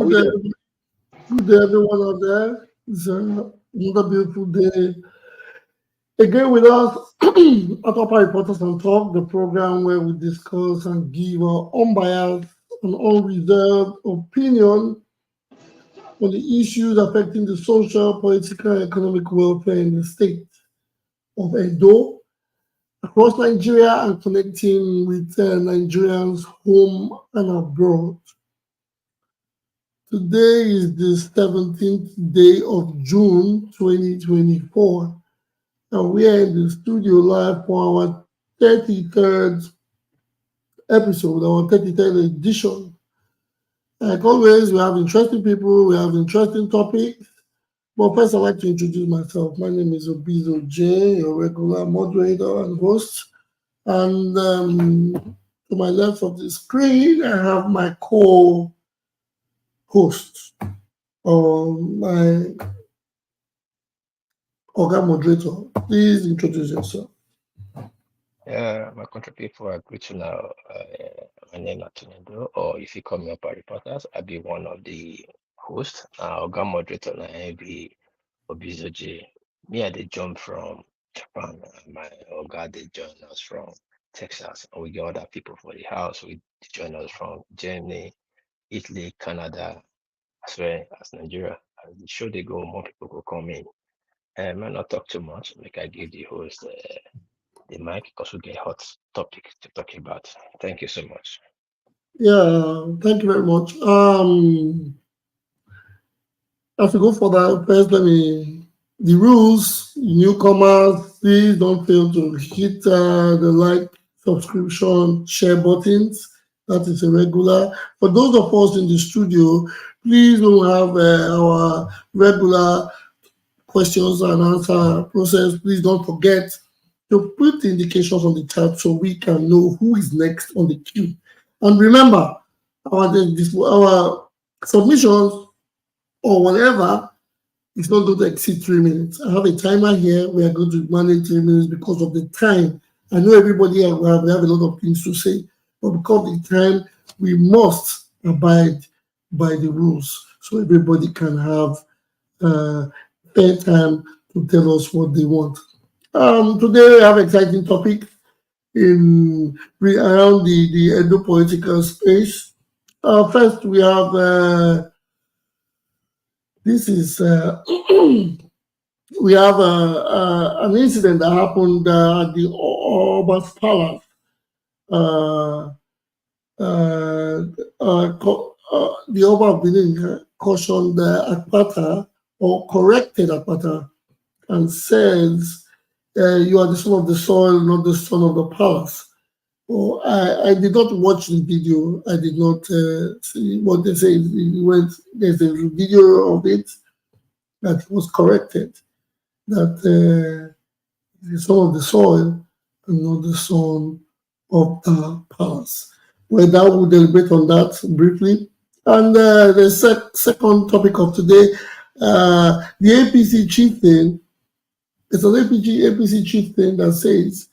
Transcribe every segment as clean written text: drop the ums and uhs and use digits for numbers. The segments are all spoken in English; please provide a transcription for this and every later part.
Good we day, doing? good day, everyone out there. It's another beautiful day. Again with us at Upper Reporters and Talk, the program where we discuss and give our unbiased and unreserved opinion on the issues affecting the social, political, and economic welfare in the state of Edo, across Nigeria, and connecting with Nigerians home and abroad. Today is the 17th day of June 2024, and we are in the studio live for our 33rd episode, our 33rd edition. Like always, we have interesting people, we have interesting topics. But first, I'd like to introduce myself. My name is Obizo J, your regular moderator and host. And to my left of the screen, I have my co-host, my Oga moderator. Please introduce yourself. My country people are good to know. My name is Atunedo, or if you call me up reporters, I'll be one of the hosts. Oga moderator, and I be Obizoji. Me, I did jump from Japan. My Oga they join us from Texas, and we get other people for the house. We join us from Germany, Italy, Canada, as well as Nigeria. As the show they go, more people will come in. I might not talk too much. Like I give the host the mic because we get hot topic to talk about. Thank you so much. Yeah, thank you very much. As we go for that, first, the rules, newcomers, please don't fail to hit the like, subscription, share buttons. That is a regular. For those of us in the studio, please don't have our regular questions and answer process. Please don't forget to put the indications on the chat so we can know who is next on the queue. And remember, our submissions or whatever is not going to exceed 3 minutes. I have a timer here. We are going to manage 3 minutes because of the time. I know everybody here, we have a lot of things to say, but because of the time, we must abide by the rules so everybody can have fair time to tell us what they want. Today we have exciting topic around the Edo political space. First, we have we have an incident that happened at the Oba's Palace. The Oba of Benin cautioned Akpata, or corrected Akpata, and says, you are the son of the soil, not the son of the palace. Oh, I did not watch the video. I did not see what they say. There's a video of it that was corrected, that the son of the soil and not the son of the palace. Well, that will deliberate on that briefly. And the second topic of today, the APC chieftain. It's an APC chieftain that says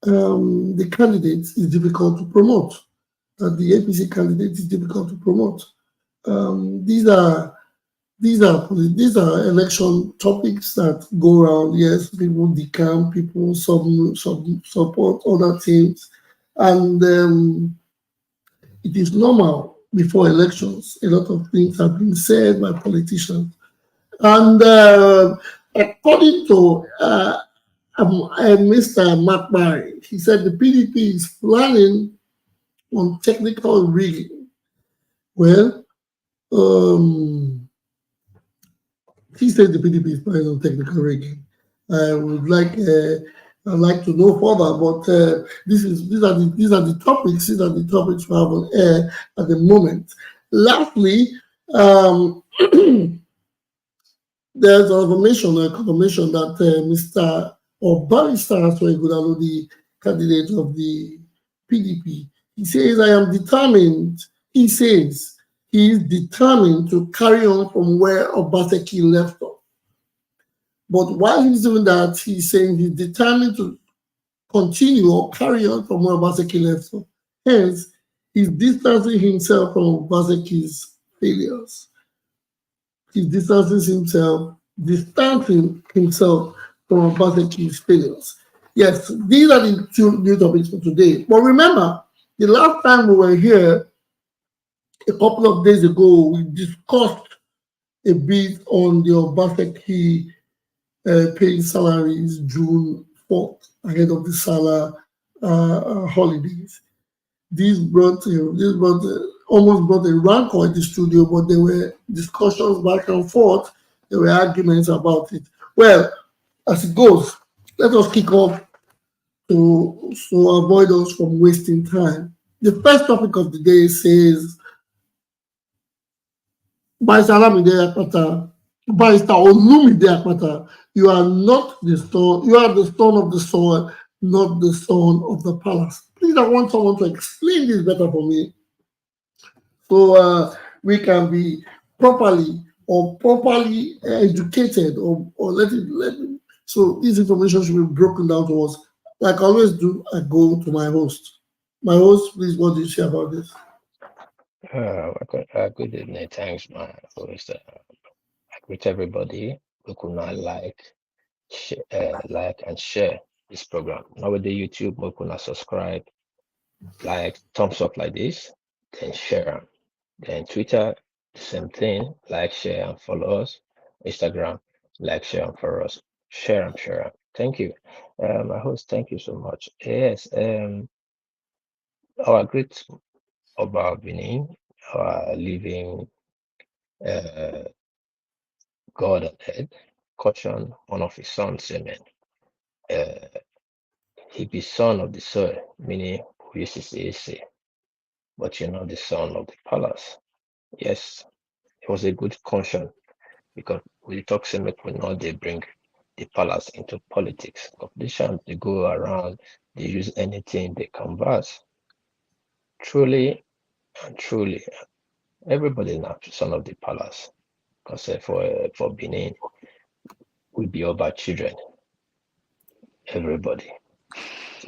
the candidate is difficult to promote. That the APC candidate is difficult to promote. These are election topics that go around. Yes, people decamp, people support other teams, and it is normal before elections. A lot of things have been said by politicians, and according to Mr. Emakpaire, he said the PDP is planning on technical rigging. Well, he said the PDP is planning on technical rigging. I'd like to know further, but these are the topics. These are the topics we have on air at the moment. Lastly, there's a confirmation that Mr. or Barrister Asue, the candidate of the PDP, he says, I am determined. He says he is determined to carry on from where Obaseki left off. But while he's doing that, he's saying he's determined to continue or carry on from where Obaseki left off. Hence, he's distancing himself from Obaseki's failures. He distancing himself from Obaseki's failures. Yes, these are the two new topics for today. But remember, the last time we were here, a couple of days ago, we discussed a bit on the Obaseki paying salaries June 4th ahead of the Salah holidays. Almost brought a rancor in the studio, but there were discussions back and forth. There were arguments about it. Well, as it goes, let us kick off to avoid us from wasting time. The first topic of the day says, by Salamide Akpata, by Olumide Akpata, you are not the son, you are the son of the soil, not the son of the palace. Please, I want someone to explain this better for me so we can be properly educated or let it. So this information should be broken down to us. Like I always do, I go to my host. My host, please, what do you say about this? Good evening. Thanks, my host. I greet everybody who could not like and share this program. Nowadays, YouTube, who could not subscribe, like, thumbs up like this, then share them. Then Twitter, the same thing, like, share, and follow us. Instagram, like, share, and follow us. Share and share. Thank you. My host, thank you so much. Yes, our great OBA Benin, our living uh, God on earth, cautioned one of his sons, Amen. He be son of the soil, meaning who uses the AC, but you're not the son of the palace. Yes, it was a good caution because we talk say make we not they bring the palace into politics. Competition they go around, they use anything they canvas. Truly and truly, everybody now son of the palace. Because for Benin, we be all about children, everybody.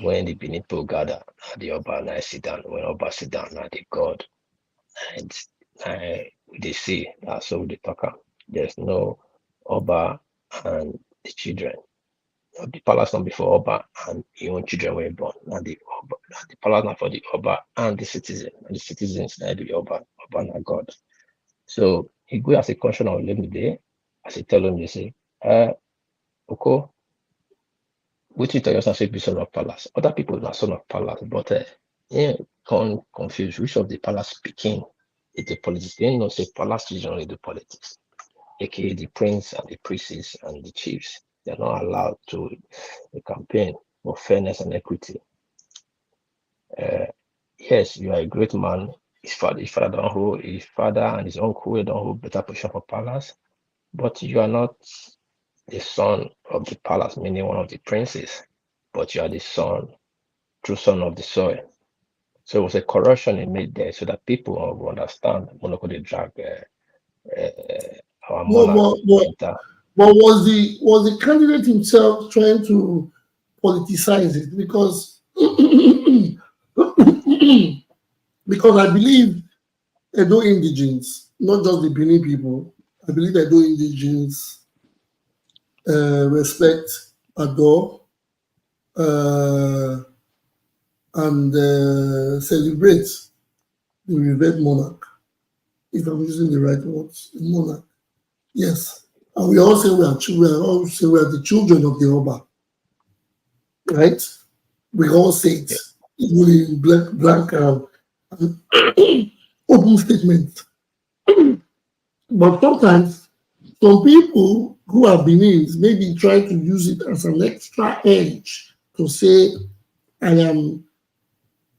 When the Benin people gather, the Oba and I sit down. When Oba sit down, now the God, and they see. So they talk. There's no Oba and the children. The palace not before Oba and your own children were born. Now the palace not for the Oba and the citizen. And the citizens now the Oba and God. So he go as a caution of let me there. As he tell them, they say, Oko, which you tell yourself say be son of palace. Other people are son of palace, but can't confuse which of the palace speaking is the politics. They know say palace generally do politics, aka the prince and the priests and the chiefs. They're not allowed to campaign for fairness and equity. Yes, you are a great man. His father and his uncle don't hold better position for palace, but you are not the son of the palace, meaning one of the princes, but you are the true son of the soil. So it was a corruption he made there so that people will understand Monaco they drag our But, monarch but, but, enter. but was the candidate himself trying to politicize it? Because I believe Edo indigenes, not just the Benin people, I believe Edo indigenes respect, adore, uh, and celebrate the revered monarch. If I'm using the right words, the monarch. Yes, and we all say we are the children of the Oba, right? We all say it, Yeah. even in blank and open statements. But sometimes some people who are Benin's maybe try to use it as an extra edge to say, I am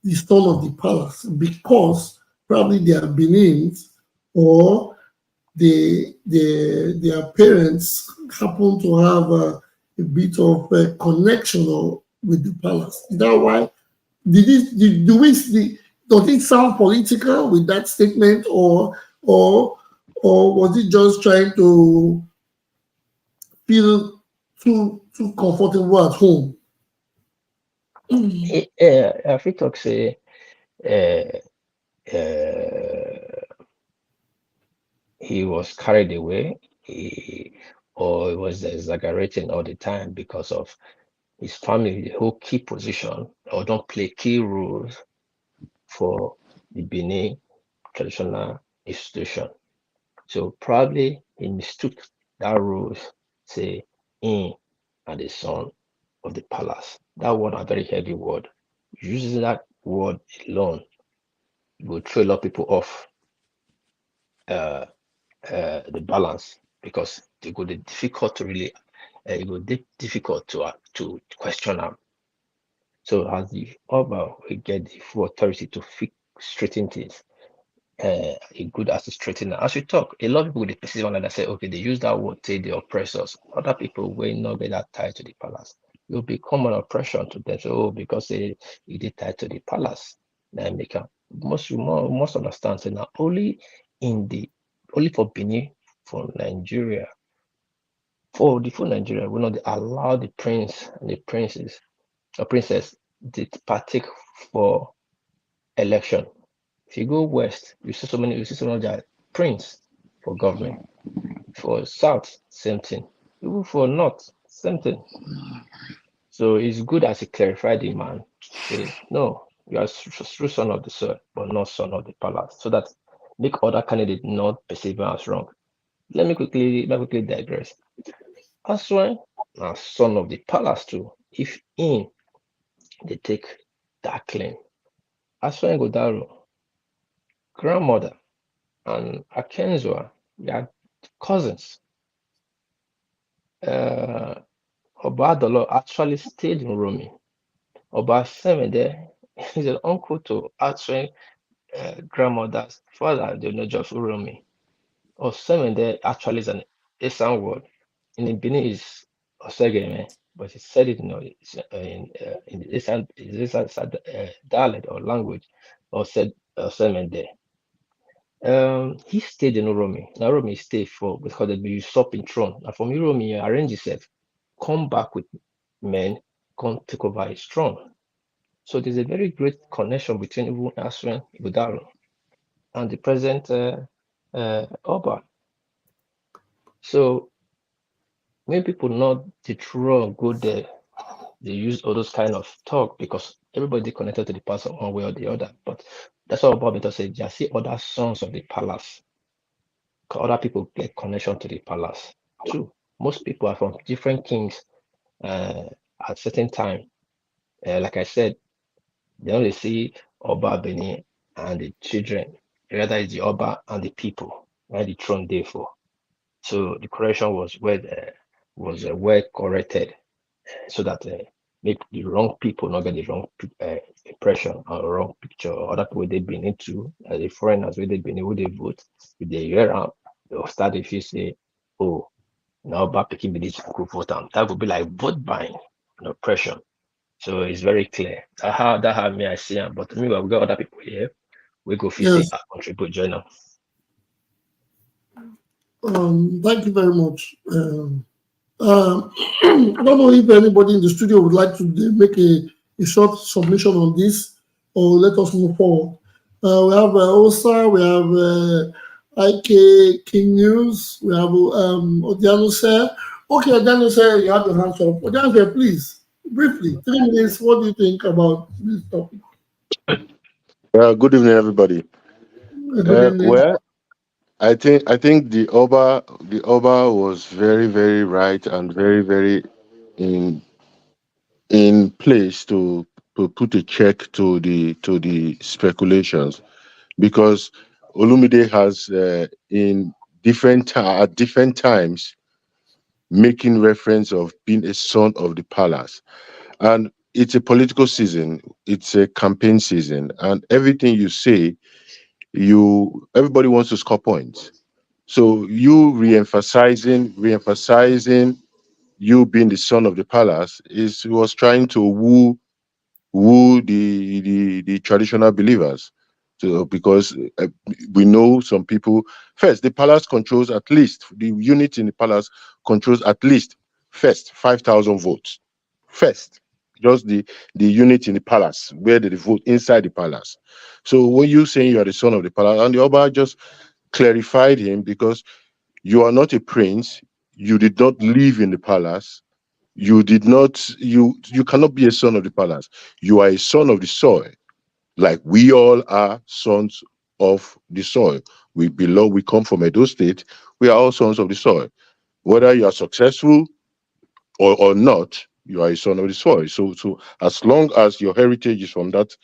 the son of the palace because probably they are Benin's or their parents happen to have a bit of a connection with the palace. Is that why? Do we see? Does it sound political with that statement, or was it just trying to feel too comfortable at home? I think talk say uh, uh, he was carried away, or he was exaggerating all the time because of his family who key position or don't play key roles for the Benin traditional institution. So probably he mistook that rules, say in and the son of the palace. That word a very heavy word. Using that word alone will throw a lot of people off uh, the balance because it would be difficult to really it would be difficult to question them. So as the Oba will get the full authority to fix straighten things, a good administrator. As we talk, a lot of people they perceive one another say, okay, they use that word say the oppressors. Other people will not get that tied to the palace. It will become an oppression to them. So oh, because they did tied to the palace, then make a must understand. So now only for Benin, for Nigeria, for the full Nigeria, will not allow the prince and the princess or princess to partake for election. If you go west, you see so many that prince for government. For south, same thing. Even for north, same thing. So it's good as he clarified the man to say, no, you are true son of the soil, but not son of the palace. So that make other candidates not perceive him as wrong. Let me quickly digress. Asue, now son of the palace too. If in they take that claim, Asue Godaro, grandmother, and Akenzua, they are cousins. Uh, Obadolo actually stayed in Rome. Obasemede is an uncle to Asue grandmother's father, the Nojofu Rome. Osemede actually is an Esan word. In Benin is Osegeme, but he said it in the Esan dialect or language, or said Osemede. He stayed in Uromi. Now Uromi stayed for because they be usurping throne. And from Uromi, he arrange himself, come back with men, come take over his throne. So there's a very great connection between Ibu Aswen Ibudaro and the present Oba. So when people not the throne go there, they use all those kind of talk because everybody connected to the past one way or the other. But that's what Bob Beto said. You see other sons of the palace. Other people get connection to the palace too. Most people are from different kings at certain time. Like I said, they only see Oba Benin and the children. Rather, it's the Oba and the people where the throne there for. So the correction was well corrected so that make the wrong people not get the wrong impression or wrong picture or other people they've been into the foreigners where they've been able to vote if they hear out they'll start if you say oh now back picking be this go vote am that would be like vote buying and oppression. So it's very clear that how me I see am but meanwhile we got other people here we go fit Yes. say contribute join am. Thank you very much. I don't know if anybody in the studio would like to make a short submission on this, or let us move forward. We have OSA, we have IK King News, we have Odiano Sir. Okay, Odiano Sir, you have your hands up. Odiano Sir, please, briefly, 3 minutes. What do you think about this topic? Good evening, everybody. Good evening. Well, I think the Oba was very very right and very very in in place to put a check to the speculations because Olumide has in at different times making reference of being a son of the palace, and it's a political season, it's a campaign season, and everything you say, everybody wants to score points. So you re-emphasizing you being the son of the palace is was trying to woo the traditional believers. So because we know some people first, the palace controls at least the unit in the palace controls at least first 5,000 votes. First, just the unit in the palace where they vote inside the palace. So when you saying you are the son of the palace, and the Oba just clarified him, because you are not a prince, you did not live in the palace, you cannot be a son of the palace. You are a son of the soil, like we all are sons of the soil. We come from Edo State, we are all sons of the soil. Whether you are successful or not, you are a son of the soil. So as long as your heritage is from that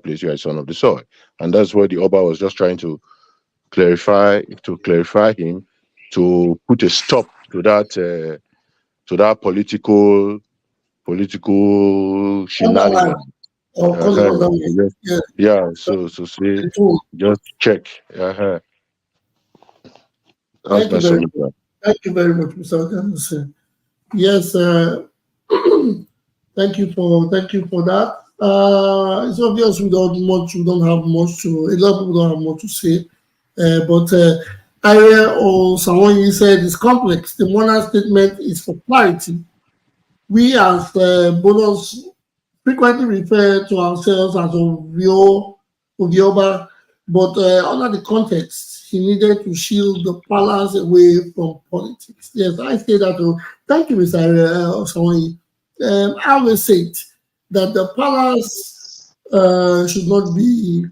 place, you are a son of the soil. And that's what the Oba was just trying to clarify him, to put a stop to that political Underline shenanigans. or call it underline. Yeah. Yeah, so say, just check. That's Thank my you very much. submission. Thank you very much, Mr. Okanose. Yes, thank you for that. It's obvious we don't have much to. A lot of people don't have much to say. But Area or someone you said is complex. The monarch statement is for clarity. We as bonus frequently refer to ourselves as Ovioba, but under the context, he needed to shield the palace away from politics. Yes, I say that. Thank you, Mr. Osawani. I always say it, that the palace should not be.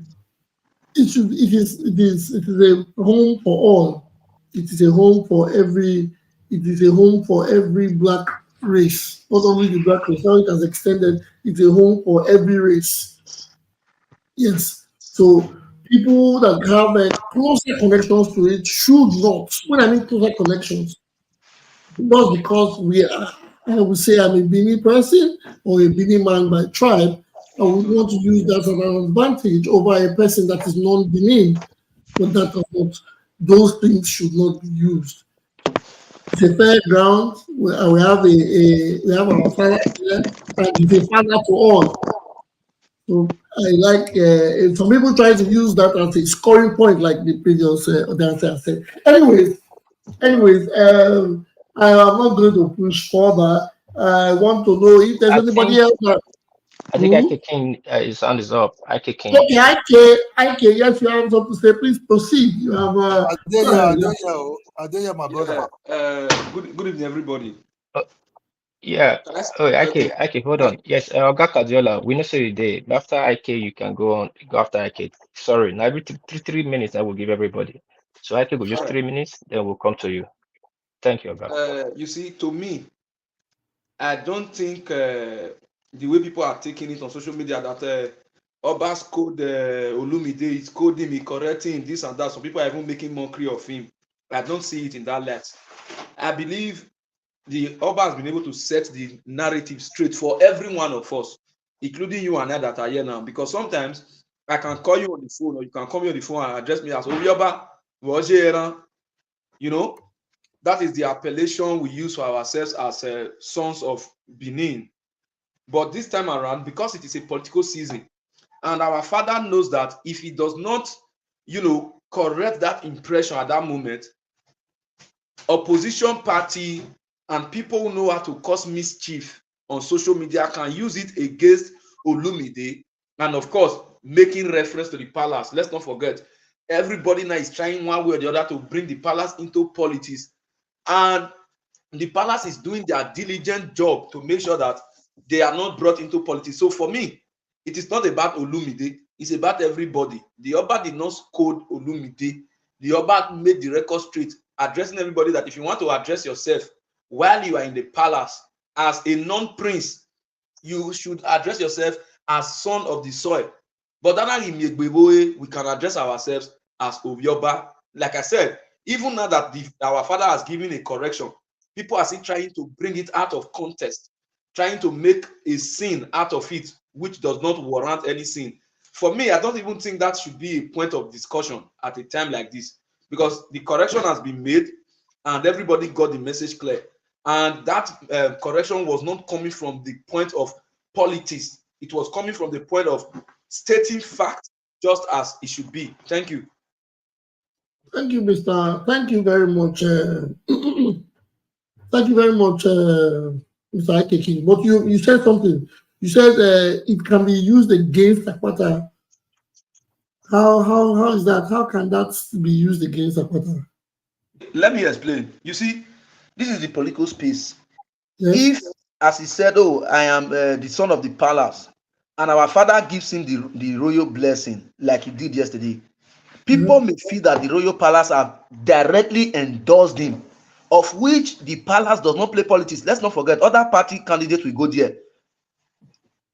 It is a home for all. It is a home for every. It is a home for every black race, not only the black race. Now it has extended. It's a home for every race. Yes. So people that have closer connections to it should not. When I mean closer connections, not because I would say I'm a Bini person or a Bini man by tribe. I would want to use that as an advantage over a person that is non-Benin, but that does not. Those things should not be used. It's a fair ground. We have we have our father here, and he's a father to all. So I like some people try to use that as a scoring point, like the previous dancer said. Anyways, I am not going to push further. I want to know if there's I anybody think else that. I think IK King, his hand is up. IK King. Okay, IK, yes, you have something to say. Please proceed. You have. Adeya, my brother. Good evening, everybody. Yeah. Oh, IK, hold on. Yes, Oga Kadiola, we know say you did. After IK, you can go on. Go after IK. Sorry, now every 3 minutes I will give everybody. So IK will just 3 minutes, then we'll come to you. Thank you, Oga. You see, to me, I don't think the way people are taking it on social media that Oba's code Olumide is coding him, correcting him, this and that. Some people are even making mockery of him. I don't see it in that light. I believe the Oba has been able to set the narrative straight for every one of us, including you and I that are here now. Because sometimes I can call you on the phone, or you can call me on the phone and address me as Oba. You know, that is the appellation we use for ourselves as sons of Benin. But this time around, because it is a political season, and our father knows that if he does not, correct that impression at that moment, opposition party and people who know how to cause mischief on social media can use it against Olumide, and of course, making reference to the palace. Let's not forget, everybody now is trying one way or the other to bring the palace into politics. And the palace is doing their diligent job to make sure that they are not brought into politics. So for me, it is not about Olumide, it's about everybody. The Oba did not scold Olumide. The Oba made the record straight, addressing everybody that if you want to address yourself while you are in the palace as a non-prince, you should address yourself as son of the soil. But we can address ourselves as Ovioba. Like I said, even now that our father has given a correction, people are still trying to bring it out of context, trying to make a sin out of it, which does not warrant any sin. For me, I don't even think that should be a point of discussion at a time like this, because the correction has been made and everybody got the message clear. And that correction was not coming from the point of politics. It was coming from the point of stating facts just as it should be. Thank you. Thank you, Mr. Thank you very much. Thank you very much, Mr. Ike King. But you said something. You said it can be used against Akpata. How is that? How can that be used against Akpata? Let me explain. You see, this is the political space. If, Yes. as he said, oh, I am the son of the palace, and our father gives him the royal blessing, like he did yesterday, people Mhm. may feel that the royal palace have directly endorsed him, of which the palace does not play politics. Let's not forget, other party candidates will go there.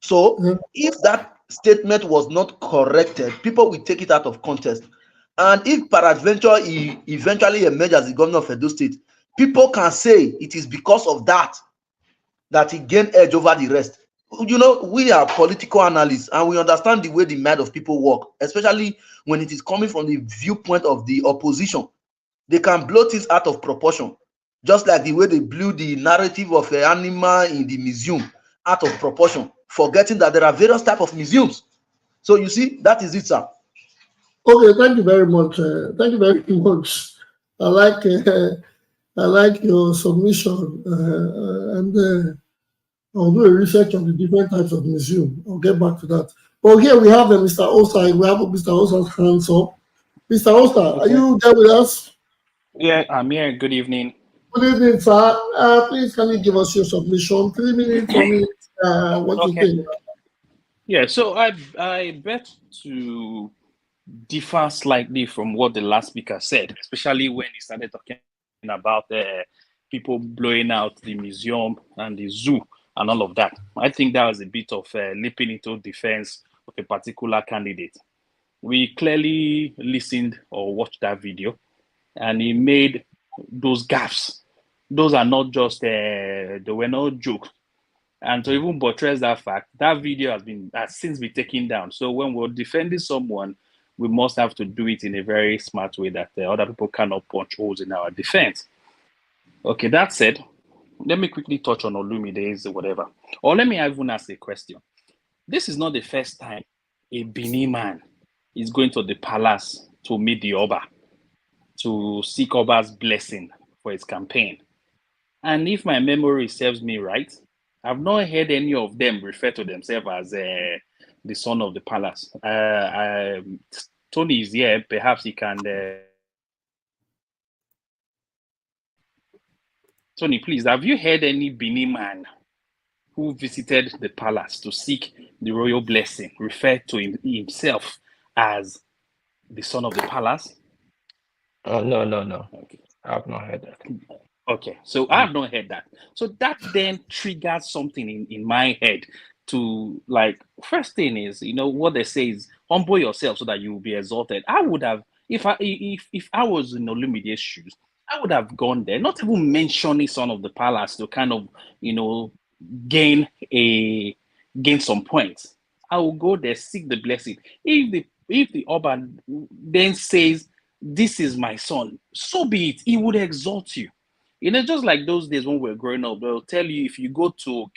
So, Mhm. if that statement was not corrected, people will take it out of context. And if peradventure he eventually emerges as the governor of Edo State, people can say it is because of that he gained edge over the rest. You know, we are political analysts and we understand the way the mind of people work, especially when it is coming from the viewpoint of the opposition. They can blow things out of proportion, just like the way they blew the narrative of an animal in the museum out of proportion, forgetting that there are various types of museums. So you see, that is it, sir. Okay, thank you very much. Thank you very much. I like I like your submission, and I'll do a research on the different types of museum. I'll get back to that. But here we have Mr. Osa. We have Mr. Osa's hands up. Mr. Osa, are Okay. you there with us? Yeah, I'm here. Good evening. Good evening, sir. Please, can you give us your submission? 3 minutes, 1 minute. What you Okay. think? Yeah, so I bet to differ slightly from what the last speaker said, especially when he started talking about people blowing out the museum and the zoo and all of that. I think that was a bit of leaping into defense of a particular candidate. We clearly listened or watched that video, and he made those gaffes. Those are not just they were not jokes. And to even buttress that fact, that video has since been taken down. So when we're defending someone, we must have to do it in a very smart way that other people cannot punch holes in our defense. Okay, that said, let me quickly touch on Olumide's whatever. Or let me even ask a question. This is not the first time a Benin man is going to the palace to meet the Oba, to seek Oba's blessing for his campaign. And if my memory serves me right, I've not heard any of them refer to themselves as the son of the palace. Tony is here. Perhaps he can. Tony, please, have you heard any Benin man who visited the palace to seek the royal blessing refer to himself as the son of the palace? No, no, no. Okay. I've not heard that. Okay, so I have not heard that. So that then triggers something in my head to like, first thing is, what they say is humble yourself so that you will be exalted. I would have, if I was in Olumide's shoes, I would have gone there, not even mentioning son of the palace to kind of, you know, gain a gain some points. I will go there, seek the blessing. If the Oban then says, "This is my son," so be it. He would exalt you. Just like those days when we were growing up, they'll tell you if you go to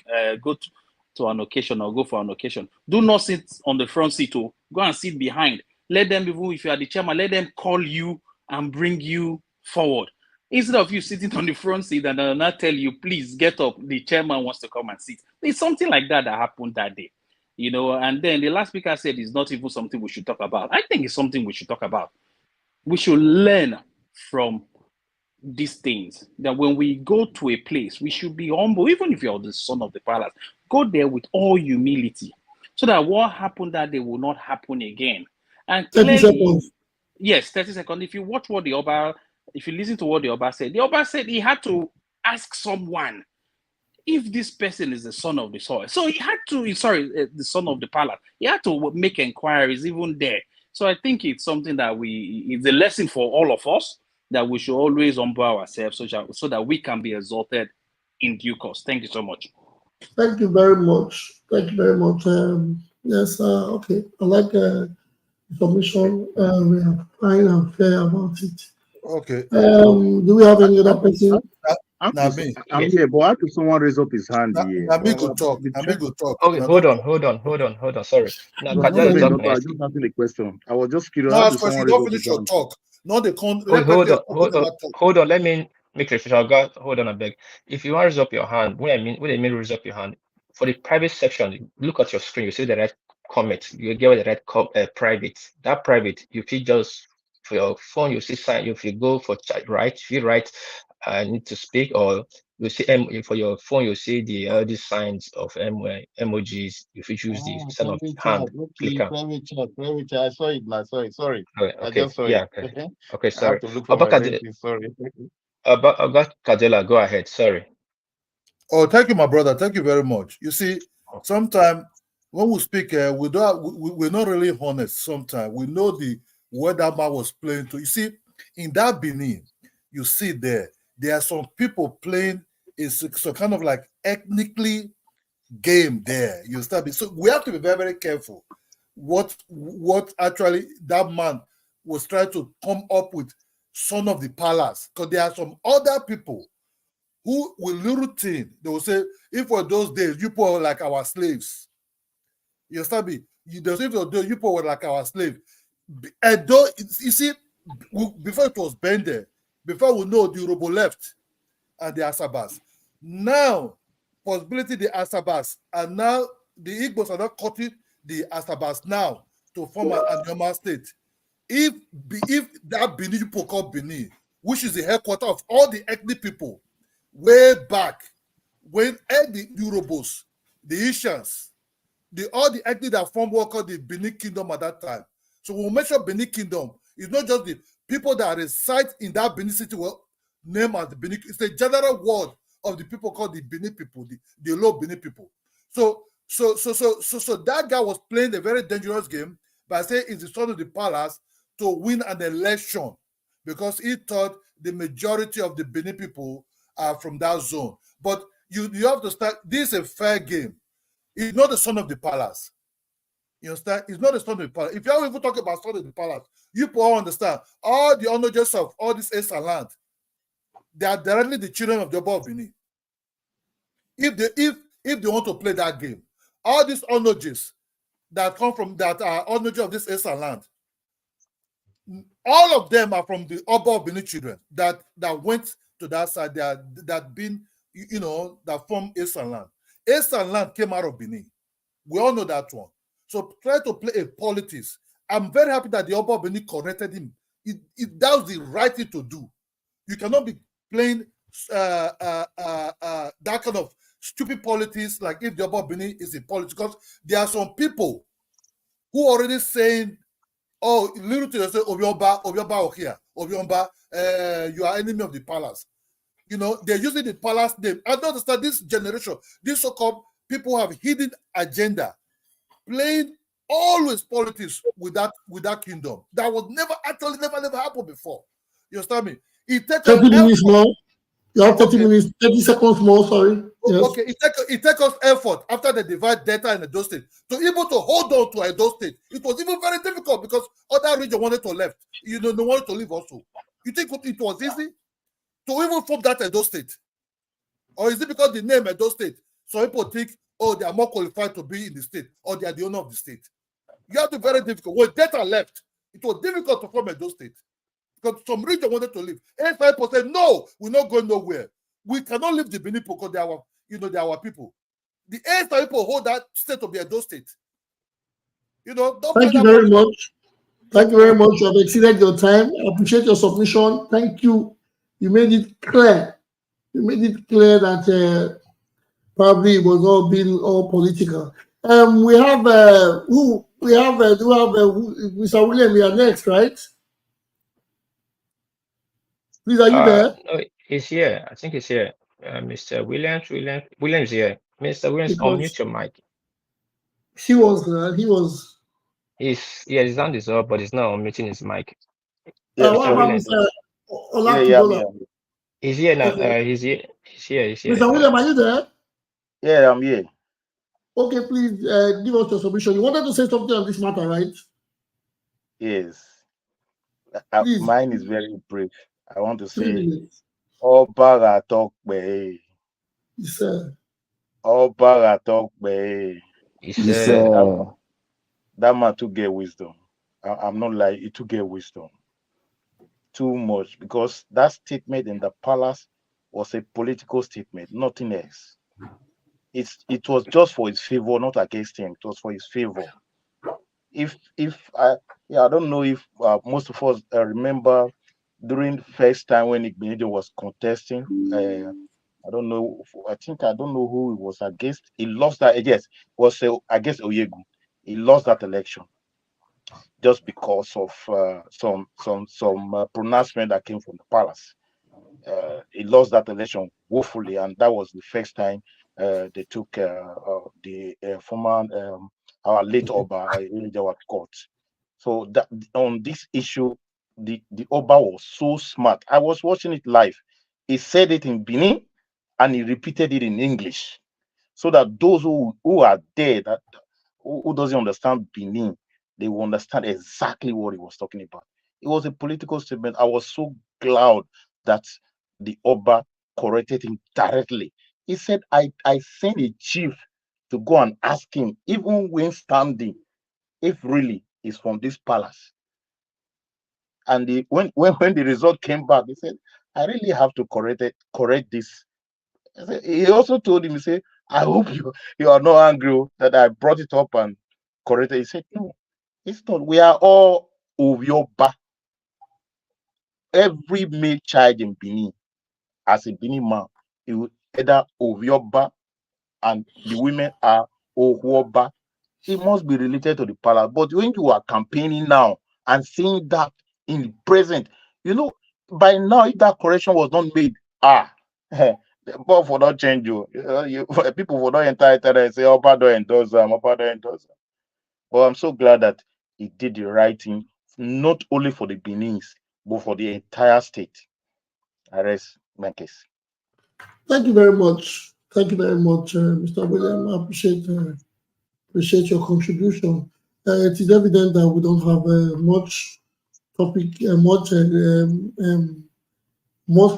an occasion or go for an occasion, do not sit on the front seat or go and sit behind. Let them, even if you are the chairman, let them call you and bring you forward. Instead of you sitting on the front seat and they'll not tell you, please get up, the chairman wants to come and sit. It's something like that happened that day. And then the last speaker said it's not even something we should talk about. I think it's something we should talk about. We should learn from these things, that when we go to a place, we should be humble, even if you're the son of the palace. Go there with all humility, so that what happened that day will not happen again. And 30 clearly, seconds. yes, 30 seconds. If you listen to what the Oba said he had to ask someone if this person is the son of the soil. So he had to, the son of the palace. He had to make inquiries even there. So I think it's something that it's a lesson for all of us, that we should always humble ourselves so that we can be exalted in due course. Thank you so much. Thank you very much. Thank you very much. Yes, okay. I like submission. We are fine and fair about it. Okay. Do we have any other person? Now me. I'm Yes. here, but how to someone raise up his hand here? Now me go talk. The Now me check- go talk. Okay, Now hold me on. Sorry. Now, No, Hold not Kaja is being on. up doctor, I next. just asking a question. I was just curious. no How ask to question. someone You raise don't up his finish your hand? talk. No, they can't. Hold, Let hold person on, talk. hold on, Talk. hold on. Let me make sure. Hold on a beg. If you want to raise up your hand, when I mean raise up your hand, for the private section, look at your screen. You see the red comment. You get what the right private. That private, you feel just for your phone, you see sign. If you go for chat, right? If you write, I need to speak, or you see for your phone, you see all these signs of emojis. If you choose the sign of Private hand, chat. click Okay, on. private chat. I saw it now. Sorry. Okay, I okay, just saw it. yeah, okay, okay. I have Sorry. to look for my Obaka, message. Sorry. About Kadela, go ahead. Sorry. Oh, thank you, my brother. Thank you very much. You see, sometimes when we speak, we're not really honest. Sometimes we know the word that man was playing to. You see, in that Benin, you see there are some people playing some kind of like ethnically game there. You start. So we have to be very, very careful. What actually that man was trying to come up with, son of the palace, because there are some other people who will little thing, they will say, if for those days you people were like our slaves. You understand me? If you people were like our slave. And though you see, before it was Bende, before we know the Yoruba left and the Asabas. Now, possibility the Asabas, and now the Igbos are not cutting the Asabas now to form an normal state. If that Benin people called Benin, which is the headquarters of all the ethnic people, way back when the Urobos, the Ishans, all the ethnic that formed what called the Benin Kingdom at that time. So when we mention Benin Kingdom, it's not just the people that reside in that Benin city were named as the Benin. It's a general word of the people called the Benin people, the low Benin people. So that guy was playing a very dangerous game by saying it's the son of the palace to win an election because he thought the majority of the Benin people are from that zone. But you have to start, this is a fair game. He's not the son of the palace. You understand? He's not the son of the palace. If you even talk about son of the palace, you all understand all the honorages of all this Eastern land, they are directly the children of the Oba of Benin. If they want to play that game, all these honorages that come from that are honorages of this Eastern land, all of them are from the Oba of Benin children that went to that side, that been, that form Eastern land. Eastern land came out of Benin. We all know that one. So try to play a politics. I'm very happy that the Oba of Benin corrected him. That was the right thing to do. You cannot be playing that kind of stupid politics like if the Oba of Benin is in politics, because there are some people who are already saying, oh, little to say, Obiomba Okia, Obiomba, you are enemy of the palace. They're using the palace name. I don't understand this generation, this so-called people have hidden agenda, playing always politics with that kingdom. That was never happened before. You understand me? It takes 30 minutes more. You have 30 minutes, 30 seconds more, sorry. Yes. Okay, it takes us effort after they divide data in Edo State to able to hold on to Edo State. It was even very difficult because other region wanted to left. They wanted to leave also. You think it was easy to even form that Edo State? Or is it because the name Edo State, so people think, oh, they are more qualified to be in the state, or they are the owner of the state? You have to be very difficult. When data left, it was difficult to form Edo State because some region wanted to leave. 85% said, no, we're not going nowhere. We cannot leave the Benin because they are, they are our people. The 85 people hold that state to be Edo State. Thank you very much. Thank you very much. You have exceeded your time. I appreciate your submission. Thank you. You made it clear. You made it clear that probably it was all being all political. We have Mr. William. You are next, right? Please, are you there? No, he's here. I think he's here. Mr. Williams here. Mr. Williams, unmute your mic. He was. His hand is up, but he's not unmuting his mic. Yeah, What about Mr. Olatunbola? He's here now. Okay. He's here. Mr. William, are you there? Yeah, I'm here. Okay, please give us your submission. You wanted to say something on this matter, right? Yes. Please. Mine is very brief. I want to 3 say, minutes. Oba Atokbe. Yes, sir. Oba Atokbe. Yes, sir. That man to get wisdom. I'm not like it to get wisdom. Too much, because that statement in the palace was a political statement, nothing else. It was just for his favor, not against him. It was for his favor. if I yeah, I don't know if most of us remember during first time when Igbenedion was contesting. I don't know. I don't know who he was against. He lost that. Yes, was against Oyegu. He lost that election just because of some pronouncement that came from the palace. He lost that election woefully, and that was the first time they took the former our late Oba Elijah court. So that on this issue, the Oba was so smart. I was watching it live. He said it in Benin, and he repeated it in English, so that those who are there that who doesn't understand Benin, they will understand exactly what he was talking about. It was a political statement. I was so glad that the Oba corrected him directly. He said, I sent a chief to go and ask him, even when standing, if really he's from this palace. And when the result came back, he said, I really have to correct this. He also told him, he said, I hope you are not angry that I brought it up and corrected. He said, no, it's not. We are all Ovioba. Every male child in Benin, as a Benin man, he will either Ovioba and the women are Ohuoba. It must be related to the palace. But when you are campaigning now and seeing that in the present, by now, if that correction was not made, but for not change you, people for not enter and say, Oba don't endorse them, Oba don't endorse them. But I'm so glad that he did the right thing, not only for the Beninese, but for the entire state. I rest my case. Thank you very much. Thank you very much, Mr. William. I appreciate your contribution. It is evident that we don't have much topic, more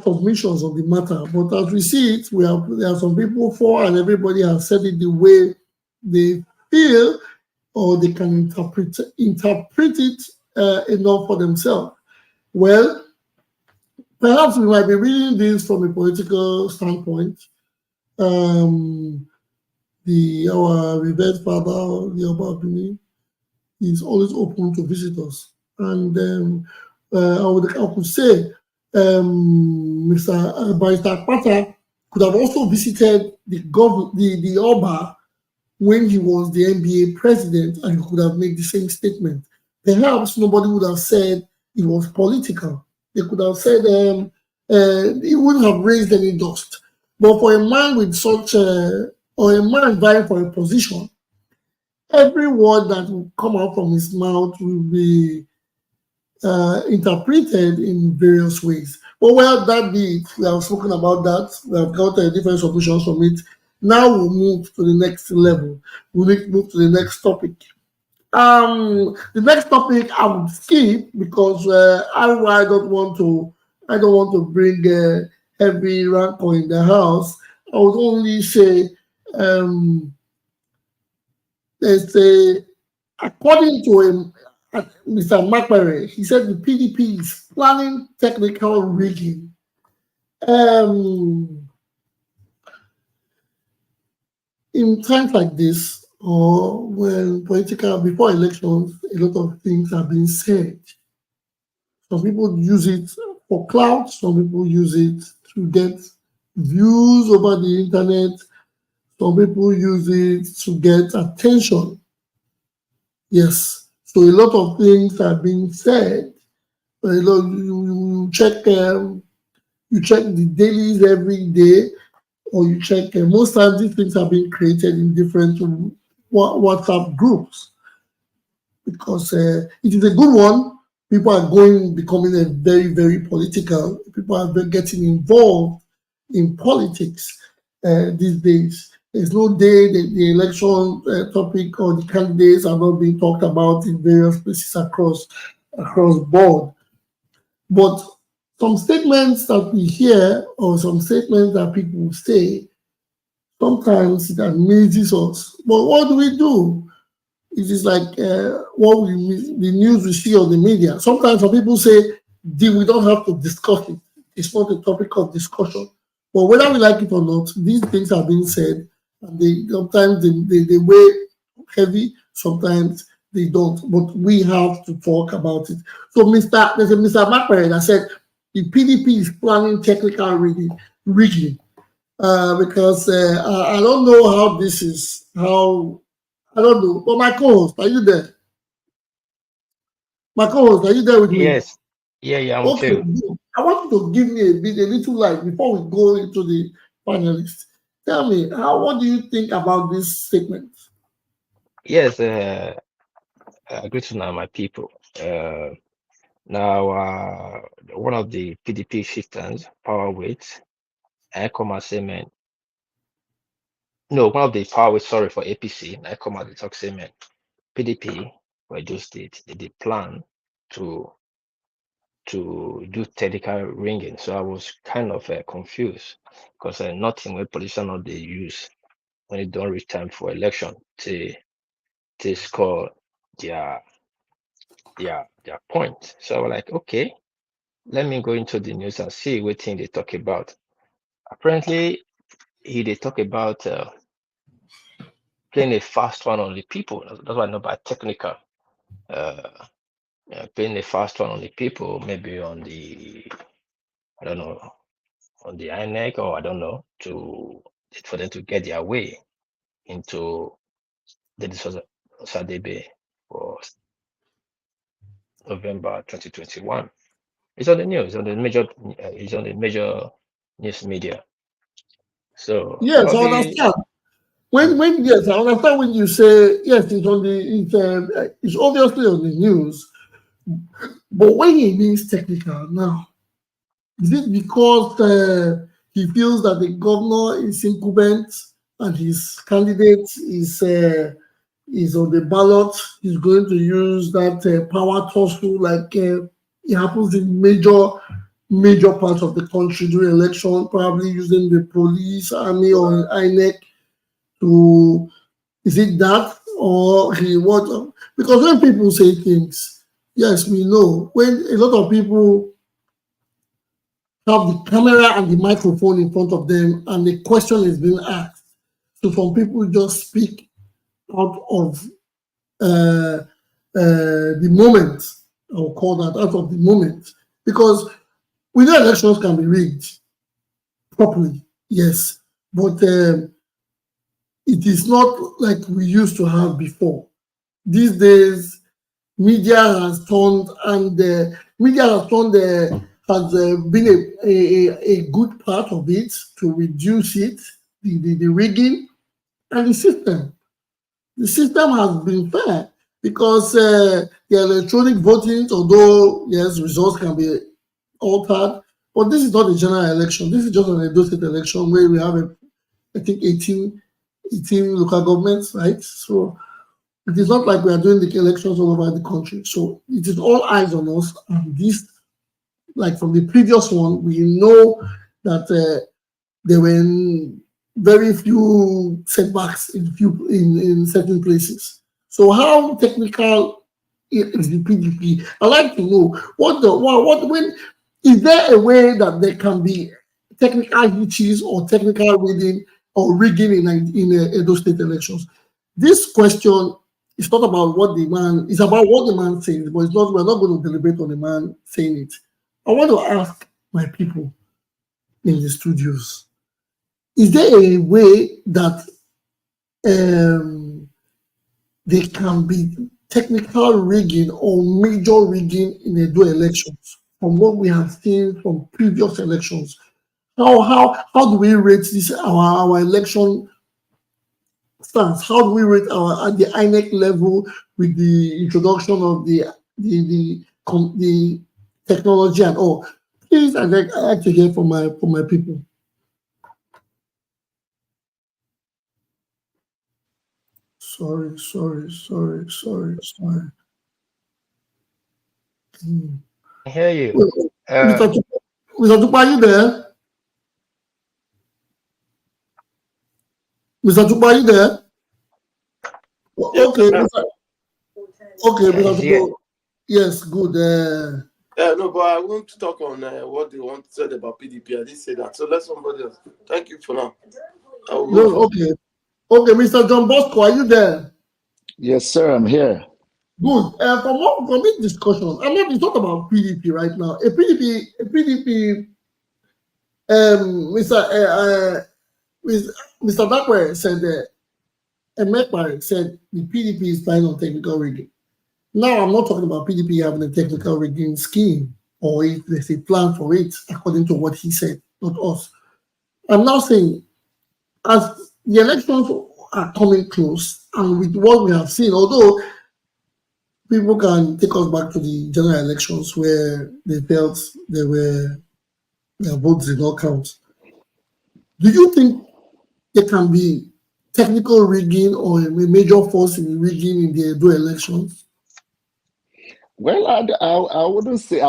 submissions on the matter. But as we see it, there are some people for, and everybody has said it the way they feel, or they can interpret it enough for themselves. Well, perhaps we might be reading this from a political standpoint. Our revered father, the Oba Benin, is always open to visitors, and I could say Mr. Barrister Akpata could have also visited the Oba when he was the NBA president, and he could have made the same statement. Perhaps nobody would have said it was political. They could have said he wouldn't have raised any dust. But for a man with such, or a man vying for a position, every word that will come out from his mouth will be interpreted in various ways. But well, that be it. We have spoken about that. We have got different solutions from it. Now we'll move to the next level. We'll move to the next topic. The next topic I would skip because I don't want to bring heavy rancor in the house. I would only say according to him, Mr. Emakpaire, he said the PDP is planning technical rigging. In times like this, or when before elections, a lot of things are being said. Some people use it for clout, some people use it to get views over the internet, some people use it to get attention. Yes, so a lot of things are being said. You check the dailies every day, or you check. Most times, these things are being created in different WhatsApp groups because it is a good one. People are becoming a very, very political. People are getting involved in politics these days. There's no day that the election topic or the candidates are not being talked about in various places across board. But some statements that we hear or some statements that people say, sometimes it amazes us. But what do we do? It is like the news we see on the media. Sometimes some people say we don't have to discuss it. It's not a topic of discussion. But whether we like it or not, these things are being said, and sometimes they weigh heavy. Sometimes They don't, but we have to talk about it. So, there's a Mr. Emakpaire that said the PDP is planning technical rigging because I don't know how this is, how, I don't know. But my co-host, are you there? My co-host, are you there with me? Yes. Yeah, I'm with Okay, you. I want you to give me a little light before we go into the panelists. Tell me, what do you think about this statement? Yes, good to know my people. Now, one of the PDP chieftains, power weights, I come and say, man, no, one of the power weights, sorry, for APC, I come and talk, say, man, PDP, for Edo State, they plan to do technical ringing. So I was kind of confused because nothing where politicians not they use when it don't reach time for election to score their point. So I was like, okay, let me go into the news and see what thing they talk about. Apparently, they talk about playing a fast one on the people. That's what I know by technical. Playing a fast one on the people, maybe on the, I don't know, on the INEC, or I don't know, for them to get their way into the Sadebe for November 2021. It's on the news, it's on the major news media. So Yes, I probably understand. Yes, I understand when you say yes, it's obviously on the news. But when he means technical now, is it because he feels that the governor is incumbent and his candidate is on the ballot? He's going to use that power tussle like it happens in major parts of the country during election, probably using the police, army, or INEC to. Is it that or he what? Because when people say things, yes, we know when a lot of people have the camera and the microphone in front of them and the question is being asked. So some people just speak out of the moment, I'll call that out of the moment, because we know elections can be rigged properly, yes, but it is not like we used to have before. These days, media has turned and has been a good part of it to reduce it, the rigging and the system. The system has been fair because the electronic voting, although yes, results can be altered, but this is not a general election. This is just an Edo State election where we have, I think, 18 local governments, right? So it is not like we are doing the elections all over the country. So it is all eyes on us. And this, like from the previous one, we know that there were very few setbacks in certain places. So how technical is the PDP? I'd like to know when is there a way that there can be technical hitches or technical reading or rigging in Edo State elections? This question is not about what the man, it's about what the man says, but it's not, we're not going to deliberate on the man saying it. I want to ask my people in the studios, is there a way that there can be technical rigging or major rigging in Edo elections from what we have seen from previous elections? How do we rate this our election stance? How do we rate our at the INEC level with the introduction of the technology and all? Please, I'd like to hear from my people. Sorry. I hear you. Mr. Tupa, are you there? Mr. Tupa, are you there? Okay, Mr. Tupa. Yes, good. No, but I want to talk on what they want said about PDP. I didn't say that. So let somebody else. Thank you for now. Okay, Mr. John Bosco, are you there? Yes, sir, I'm here. Good. From this discussion, I'm not. It's not about PDP right now. A PDP. Mr. Mr. Bakwe said that Emakpaire said the PDP is planning on technical rigging. Now, I'm not talking about PDP having a technical rigging scheme or if there's a plan for it, according to what he said, not us. I'm now saying, as the elections are coming close, and with what we have seen, although people can take us back to the general elections where they felt their votes did not count. Do you think there can be technical rigging or a major force in rigging in the Edo elections? Well, I wouldn't say,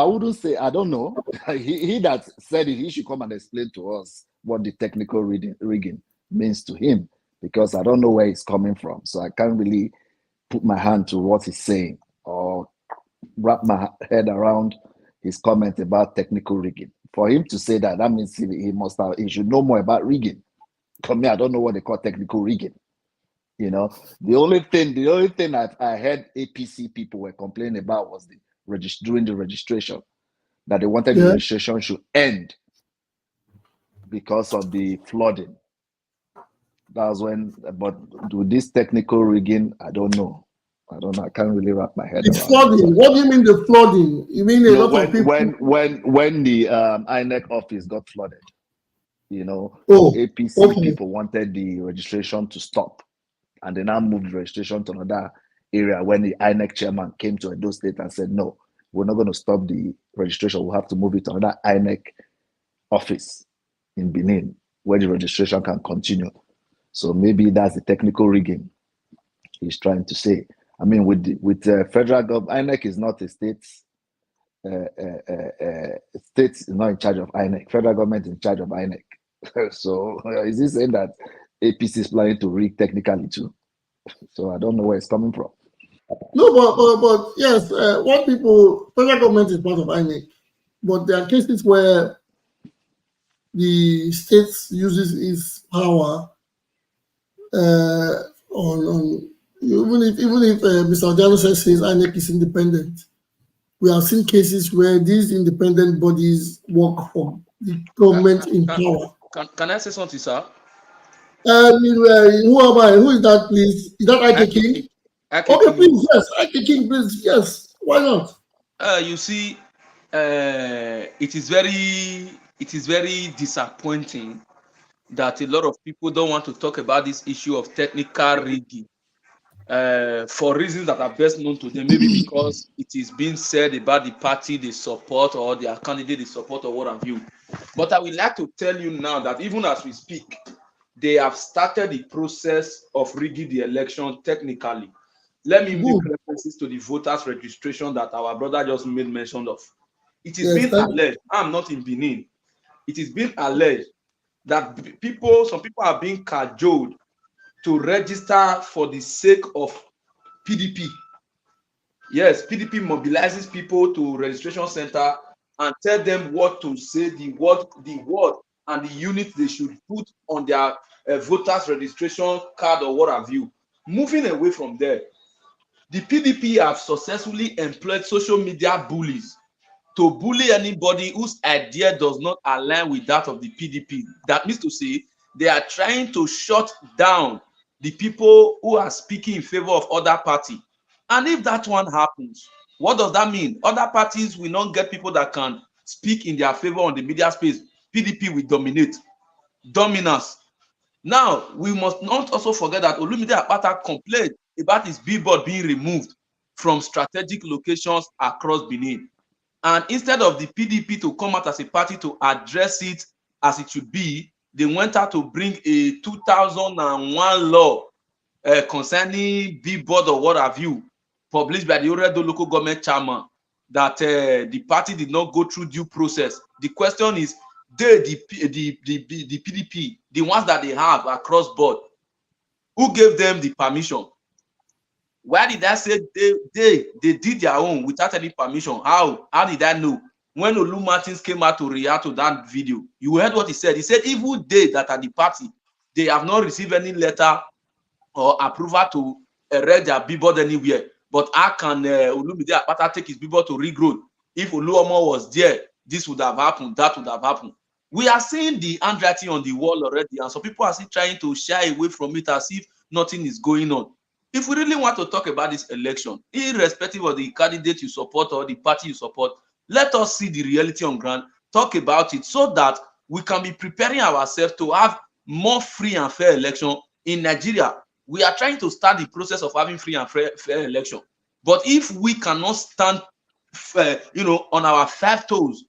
I don't know. he that said it, he should come and explain to us what the technical rigging means to him, because I don't know where he's coming from. So I can't really put my hand to what he's saying or wrap my head around his comment about technical rigging. For him to say that, that means he should know more about rigging. For me, I don't know what they call technical rigging. You know, the only thing I heard APC people were complaining about was during the registration, that they wanted the registration should end because of the flooding. That was when, but with this technical rigging, I don't know. I can't really wrap my head around flooding. What do you mean the flooding? You mean a lot of people? When the INEC office got flooded, you know, APC people wanted the registration to stop. And they now moved the registration to another area when the INEC chairman came to Edo State and said, no, we're not going to stop the registration. We'll have to move it to another INEC office in Benin where the registration can continue. So maybe that's the technical rigging he's trying to say. I mean, with federal government, INEC is not a state. State is not in charge of INEC. Federal government is in charge of INEC. So is he saying that APC is planning to rig technically too? So I don't know where it's coming from. No, but yes, what federal government is part of INEC, but there are cases where the state uses its power on even if Mr. Ojano says INEC is independent. We have seen cases where these independent bodies work for the government in power. Can I say something, sir? Who am I? Who is that, please? Is that Ike King? Okay, please, yes. Ike King, please, yes. Why not? You see, it is very disappointing that a lot of people don't want to talk about this issue of technical rigging for reasons that are best known to them, maybe because it is being said about the party they support or their candidate they support or what have you. But I would like to tell you now that even as we speak, they have started the process of rigging the election technically. Let me make references to the voters registration that our brother just made mention of. It is being alleged, I'm not in Benin, it is being alleged that some people are being cajoled to register for the sake of PDP. Yes, PDP mobilizes people to registration center and tell them what to say, the word and the unit they should put on their voters registration card or what have you. Moving away from there, the PDP have successfully employed social media bullies to bully anybody whose idea does not align with that of the PDP. That means to say they are trying to shut down the people who are speaking in favor of other party. And if that one happens, what does that mean? Other parties will not get people that can speak in their favor on the media space. PDP will dominate. Dominance. Now, we must not also forget that Olumide Akpata complained about his billboard being removed from strategic locations across Benin. And instead of the PDP to come out as a party to address it as it should be, they went out to bring a 2001 law concerning billboard or what have you, published by the Oredo local government chairman, that the party did not go through due process. The question is, the PDP, the ones that they have across board, who gave them the permission? Why did I say they did their own without any permission? How did I know? When Olu Martins came out to react to that video, you heard what he said. He said even they that are the party, they have not received any letter or approval to erect their billboard anywhere. but how can Olumide Akpata take his people to Rigroad? If Oluomo was there, this would have happened, that would have happened. We are seeing the handwriting on the wall already, and some people are still trying to shy away from it as if nothing is going on. If we really want to talk about this election, irrespective of the candidate you support or the party you support, let us see the reality on ground, talk about it so that we can be preparing ourselves to have more free and fair election in Nigeria. We are trying to start the process of having free and fair election. But if we cannot stand on our 5 toes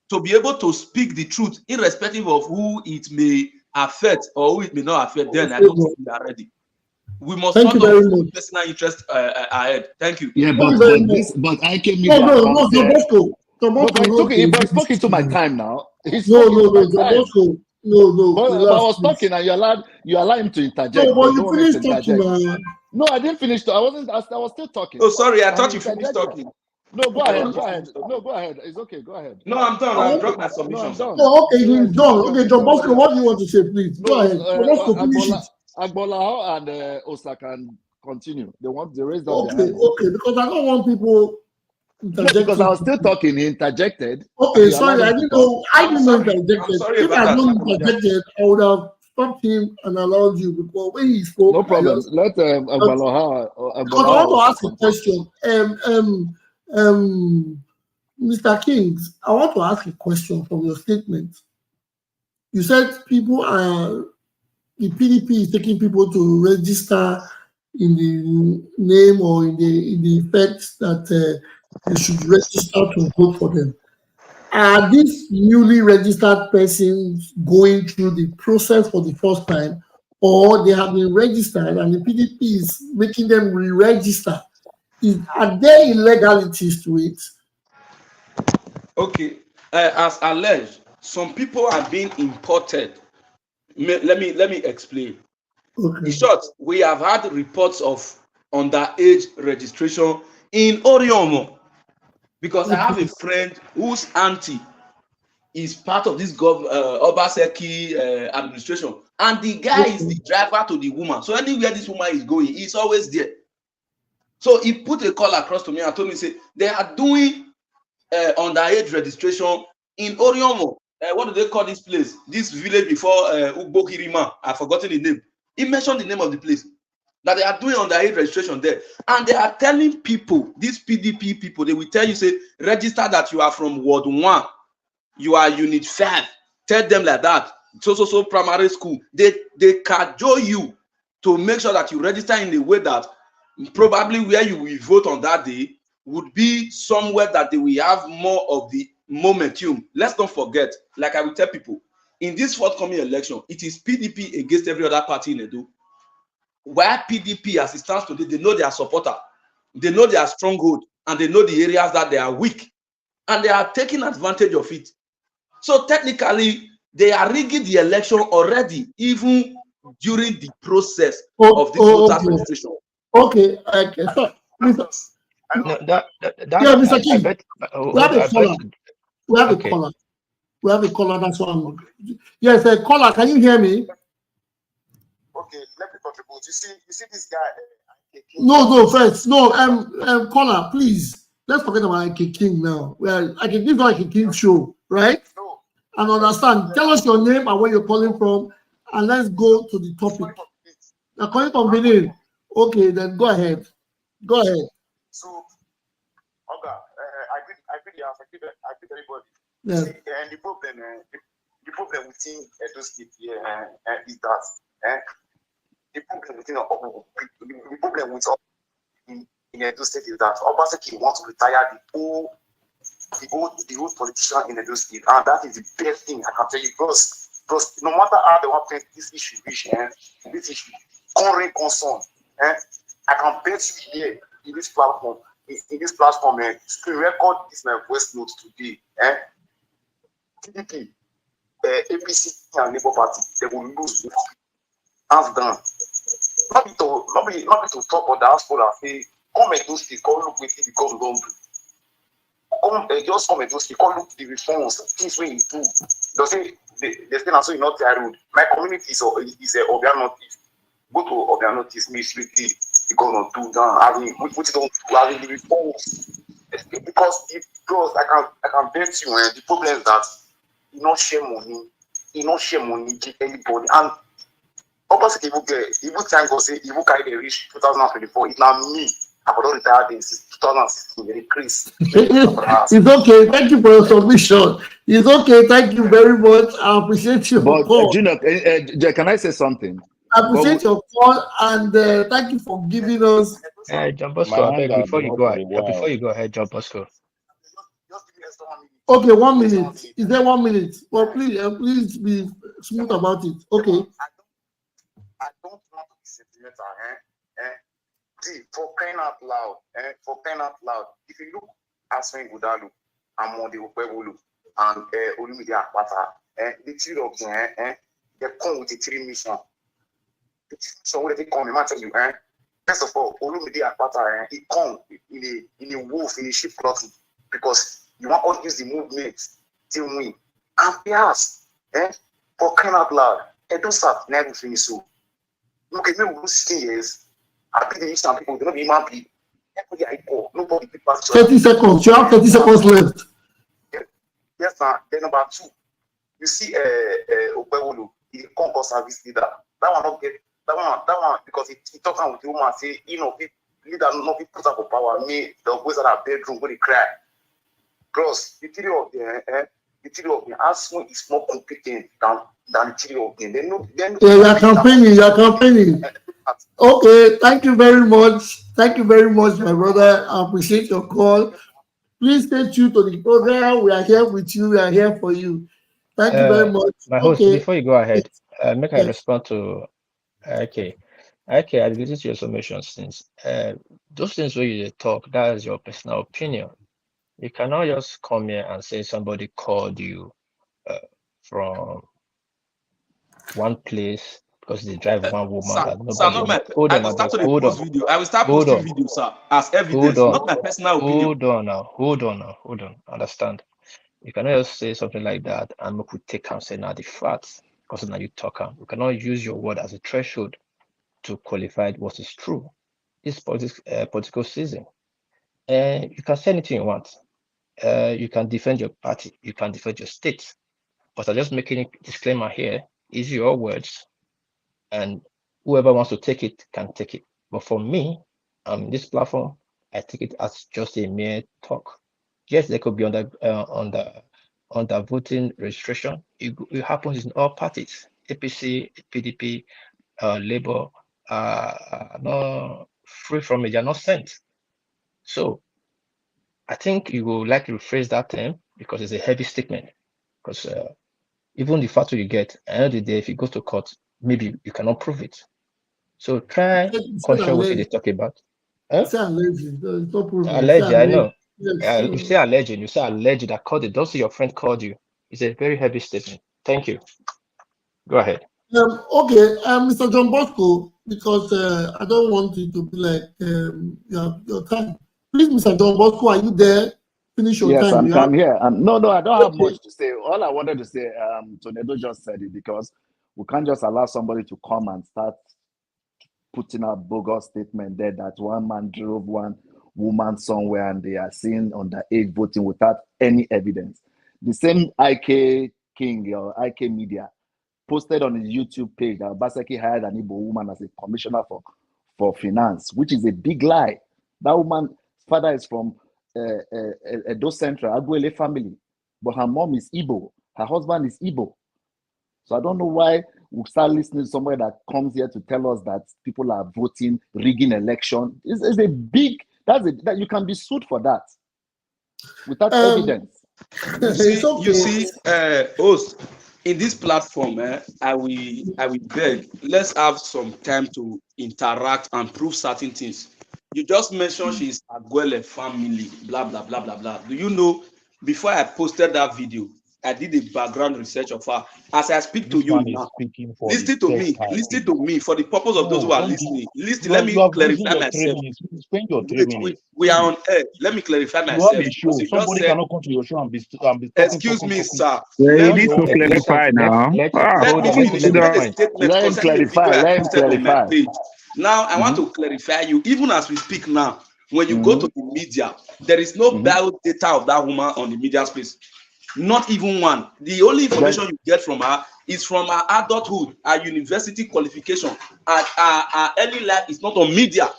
to be able to speak the truth, irrespective of who it may affect or who it may not affect, then I don't think we are ready. We must not put personal interest ahead. Thank you. Yeah, but I came in. But spoke into my time now. No, But I was talking, and you allow him to interject. No, but you finished talking. No, I didn't finish. I was still talking. Oh, sorry, I thought you finished talking. No, go ahead. No, go ahead. It's okay. Go ahead. No, I'm done. I've dropped my submission. No, okay, he's done. Okay, John Bosco, what do you want to say, please? Go ahead. Agbola and Osa can continue. They raised up their hand. Okay, because I don't want people interjecting. Because I was still talking, he interjected. Okay, sorry, I didn't know interjected. If I don't interjected, I would have stopped him and allowed you, because when he spoke. No problem. Let Agbola. I want to ask a question. Mr. Kings, I want to ask a question from your statement. You said the PDP is taking people to register in the name or in the effect that they should register to vote for them. Are these newly registered persons going through the process for the first time, or they have been registered and the PDP is making them re-register? Are there illegalities to it? Okay, as alleged, some people are being imported. Let me explain. Okay. In short, we have had reports of underage registration in Oriomo, because I have a friend whose auntie is part of this Obaseki administration, and the guy is the driver to the woman. So anywhere this woman is going, he's always there. So he put a call across to me and told me, say, they are doing underage registration in Oriomo. What do they call this place? This village before Ugbokirima. I've forgotten the name. He mentioned the name of the place. That they are doing underage registration there. And they are telling people, these PDP people, they will tell you, say, register that you are from Ward 1. You are Unit 5. Tell them like that. So primary school. They cajole you to make sure that you register in a way that probably where you will vote on that day would be somewhere that they will have more of the momentum. Let's not forget, like I will tell people, in this forthcoming election, it is PDP against every other party in Edo. Where PDP, as it stands today, they know their supporter, they know their stronghold, and they know the areas that they are weak, and they are taking advantage of it. So technically, they are rigging the election already, even during the process of this voter registration. Okay. So, Mr. We have a caller. We have a caller. That's what I'm. Yes, a caller. Can you hear me? Okay, let me contribute. You see this guy. No, first, no. Caller, please. Let's forget about Ike King now. Well, this is not Ike King show, right? No. And understand. Tell us your name and where you're calling from, and let's go to the topic. You're calling from Benin. Okay, then go ahead. Go ahead. So, okay, I agree everybody. Yes. See, and the problem within Edo State here is that the problem with in Edo State is that Obaseki wants to retire the old politician in Edo State, and that is the best thing I can tell you, because no matter how they want to this issue reach, this issue current concern, I can bet you here in this platform, to record this my voice note today, PDP, APC and Labour Party, they will lose hands down. Not be to talk about the diaspora, say, come and do this, come look with it because we don't do. Just come and do this, come look the reforms, things when you do. They say, they say, now so you're not road. My community is Obia Northeast. Go to Obia Northeast, Miss Street. the governor do down, having what you don't do, having the reforms. Because the bros, I can bet you, the problem is that you not share money, give anybody. And Obaseki even thank God say even carry the reach 2024. It's now me. I don't retire since 2016. Very Chris. It's okay. Thank you for your submission. It's okay. Thank you very much. I appreciate your But call. Junior, can I say something? I appreciate your call and thank you for giving us. John Bosco, I beg before you go ahead, John Bosco. Just give me extra 1 minute. Okay, 1 minute. Is there 1 minute? Well, please be smooth about it. Okay. I don't want to be sentimental, for crying out loud, if you look at Asue Gudalu, Amode Opebolu, and Olumide Akpata, the three of them, they come with a 3 mission. So what they come, I tell you, first of all, Olumide Akpata, he come in a wolf, in a sheep clothing, because you want to use the movement till win. And yes, for crying out loud, don't start never finish so. Look at me, we 16 years. I think the Eastern people, they don't even be. Everybody I call, nobody pick back. 30 seconds. You have 30 seconds left. Yes, sir. Then number 2, you see, Opewolu, the concourse service leader. That one not get that one because he talking with the woman say, leader not be put up for power. Me, the boys that are bedroom where they cry. Gross, the three of them, Asue is more competent than the three of them. You are campaigning. Okay, thank you very much. Thank you very much, my brother. I appreciate your call. Please stay tuned to the program. We are here with you. We are here for you. Thank you very much. My host, before you go ahead, make I respond to okay, I listen to your submission since those things where you talk, that is your personal opinion. You cannot just come here and say somebody called you from one place because they drive one woman. Sir, I will start to post video. I will start posting video, sir, as evidence, not my personal opinion. Hold on. Understand? You cannot just say something like that and we could take and say now the facts because now you talk. You cannot use your word as a threshold to qualify what is true. This political season. You can say anything you want. You can defend your party, you can defend your state. But I'm just making a disclaimer here. Is your words, and whoever wants to take it can take it. But for me, this platform, I take it as just a mere talk. Yes, there could be on the voting registration. It happens in all parties. APC, PDP, Labour, not free from it. They are not sent. So I think you will like to rephrase that term because it's a heavy statement. Because even the fact you get, at the end of the day, if you go to court, maybe you cannot prove it. So try caution what they talk about. Say alleged. It's not proven. Alleged, I know. Yes, you say alleged that called it. Don't say your friend called you. It's a very heavy statement. Thank you. Go ahead. Okay, Mr. John Bosco, because I don't want it to be like your time. Please, Mr. John Bosco, are you there? Finish your time. Yes, I'm here. No, I don't have much to say. All I wanted to say, Tonedo just said it, because we can't just allow somebody to come and start putting out bogus statement there that one man drove one woman somewhere and they are seen underage voting without any evidence. The same IK King or IK Media posted on his YouTube page that Obaseki hired an Igbo woman as a commissioner for finance, which is a big lie. That woman's father is from Edo Central, Aguele family, but her mom is Igbo, her husband is Igbo. So I don't know why we start listening to somebody that comes here to tell us that people are voting, rigging election. It's a big, that you can be sued for that without evidence. You see, host, in this platform, I will beg, let's have some time to interact and prove certain things. You just mentioned she's Aguele family, blah, blah, blah, blah, blah. Do you know, before I posted that video, I did a background research of her. As I speak to you now, listen to me for the purpose of those who are listening. Listen, let me clarify myself. We are on air. Let me clarify myself. Somebody cannot come to your show and be excuse me, sir. You need to clarify now. Let me finish. Let the statement concerning the video I posted on my page. Now, I want to clarify you, even as we speak now, when you go to the media, there is no bio data of that woman on the media space. Not even one. The only information you get from her is from her adulthood, her university qualification, her early life is not on media.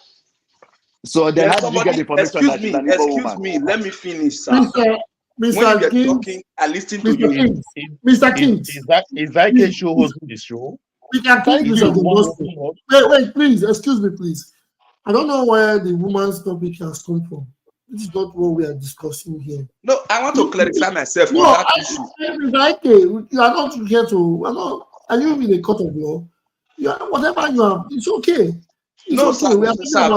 So then, how did you get the information that she's an Igbo Excuse woman? me, let me finish, sir. Mr. When you were talking, I listened to Mr. you. Kings, Mr. Kings, Is that a show hosting the show? we can keep Is this he as the a one gospel. hosting us? Wait, please, excuse me, please. I don't know where the woman's topic has come from. This is not what we are discussing here. No, I want to clarify myself on No, that issue. you are not here to. Are you in a court of law? Whatever you have, it's okay. It's No, okay. We are sir,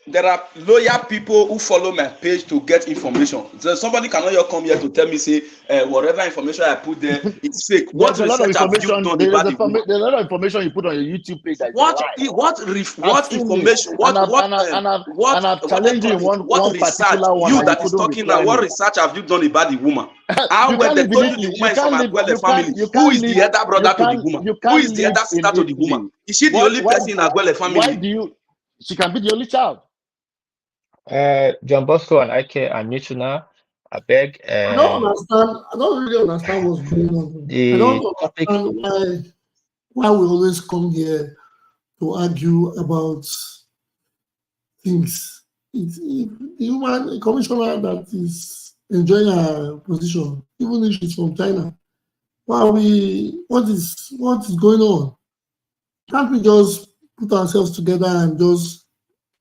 there are loyal people who follow my page to get information. So somebody cannot just come here to tell me, say, whatever information I put there, it's fake. What There's a lot of research have you information. done about the woman? There's a lot of information you put on your YouTube page. That What information? I've challenged you in one particular one. You that is talking now, what research have you done about the woman? How when they told you the woman is from Agwele family, who is the other brother to the woman? Who is the other sister to the woman? Is she the only person in Agwele family? Why do you? She can be the only child. John Bosco and Ike and Michuna, I beg. I don't understand. I don't really understand what's going on. I don't understand why we always come here to argue about things. It's the human commissioner that is enjoying her position, even if she's from China. What is going on? Can't we just put ourselves together and just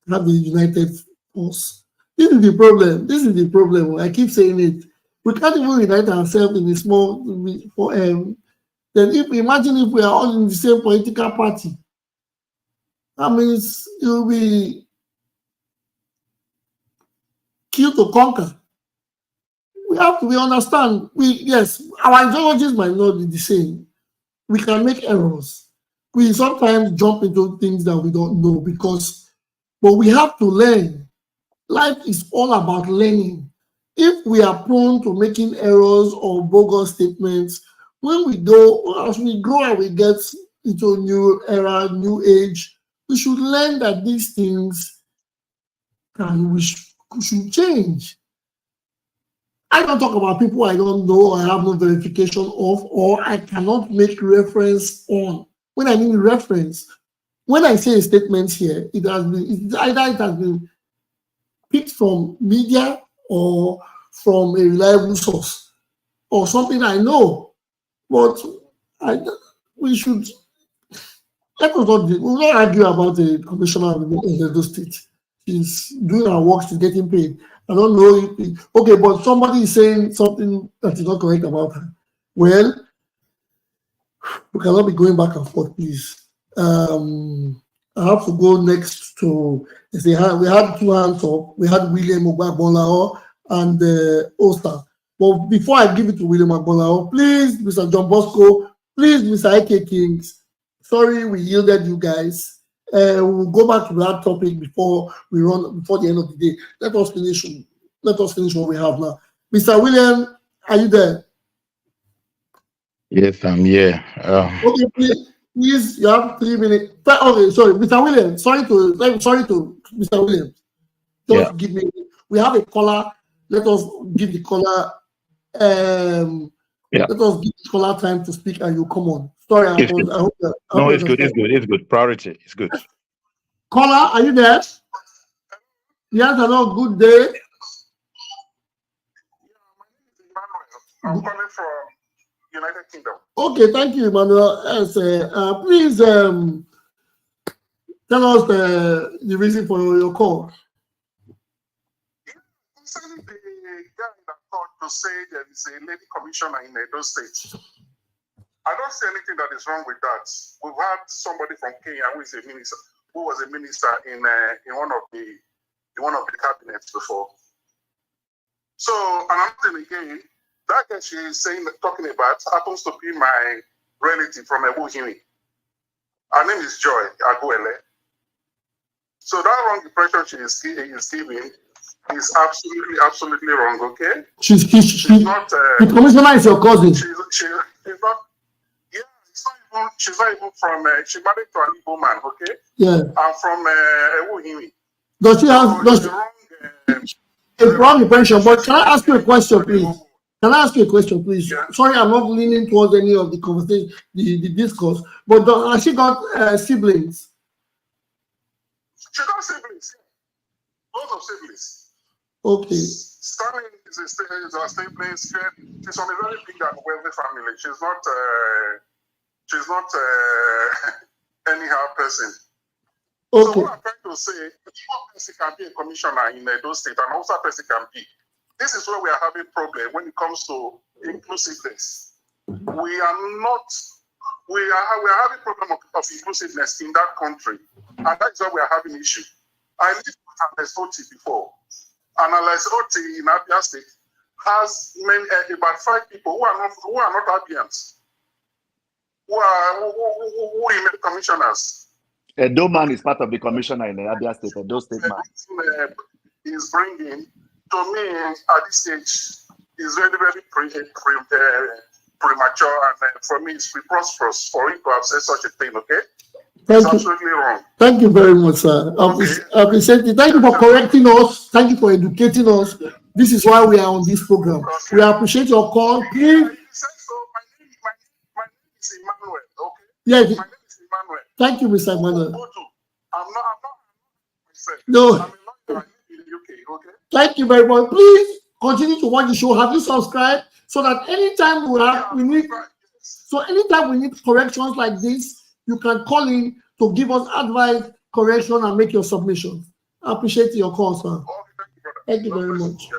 have a united force? This is the problem. I keep saying it. We can't even unite ourselves in a small. Then imagine if we are all in the same political party. That means it will be kill to conquer. We understand. Yes, our ideologies might not be the same. We can make errors. We sometimes jump into things that we don't know but we have to learn. Life is all about learning. If we are prone to making errors or bogus statements, as we grow and we get into a new era, new age, we should learn that these things we should change. I don't talk about people I don't know, I have no verification of, or I cannot make reference on. When I mean reference, when I say a statement here, it has been picked from media or from a reliable source or something I know. But we should let us not argue about the commissioner of the Edo State. She's doing her work, she's getting paid. I don't know okay, but somebody is saying something that is not correct about her. Well, we cannot be going back and forth, please. I have to go next to, we had two hands up. We had William Ogbagbonlao and Oster. But before I give it to William Ogbagbonlao, please, Mr. John Bosco, please, Mr. Ike Kings, sorry we yielded you guys. We'll go back to that topic before the end of the day. Let us finish what we have now. Mr. William, are you there? Yes, I'm here. Okay, please, you have 3 minutes. Okay, sorry, Mr. Williams. Sorry to Mr. Williams. Just give me. We have a caller. Let us give the caller. Let us give the caller time to speak, and you come on. Sorry, it's good. It's good. Priority. It's good. Caller, are you there? Yes, hello. Good day. I'm calling from United Kingdom. Okay, thank you, Emmanuel. Yes, please tell us the reason for your call. Concerning the guy that called to say there is a lady commissioner in Edo State, I don't see anything that is wrong with that. We've had somebody from Kenya who was a minister in one of the cabinets before. So another thing again, that guy she is talking about happens to be my relative from Ebuhimi. Her name is Joy Agwele. So that wrong impression she is giving is absolutely wrong. Okay, she's not. The commissioner is your cousin. She's not. Yeah, it's not even from, she married to an Igbo man, okay? Yeah. I'm from Ewuhimi. Does she have, So does it's a wrong impression? But can I ask you a question, please? Can I ask you a question, please? Yeah. Sorry, I'm not leaning towards any of the conversation, the discourse, but has she got siblings? She got siblings. Lots of siblings. Okay. Stanley is a sibling. She's from a very big and wealthy family. She's not anyhow person. Okay. So what I'm trying to say, one person can be a commissioner in Edo State, and also a person can be. This is where we are having problem when it comes to inclusiveness. We are having problem of inclusiveness in that country, and that is why we are having issue. I lived with Analyst Oti before. Analyst Oti in Abia State has about 5 people who are not Abians, who remain commissioners. Edo man is part of the commissioner in the Abia State, Edo State man. Is bringing, to me, at this stage, is very, very premature, and for me, it's preposterous for him to have said such a thing, okay? It's absolutely wrong. Thank you very much, sir. I appreciate it. Thank you for correcting us. Thank you for educating us. This is why we are on this program. Okay. We appreciate your call. Please. My name is Emmanuel, okay? Yes. My name is Emmanuel. Thank you, Mr. Emmanuel. I'm not myself. No. I'm a lawyer. I live in the UK, okay? Thank you very much. Please continue to watch the show. Have you subscribed so that anytime anytime we need corrections like this, you can call in to give us advice, correction, and make your submission. I appreciate your call, sir. Okay, thank you very much.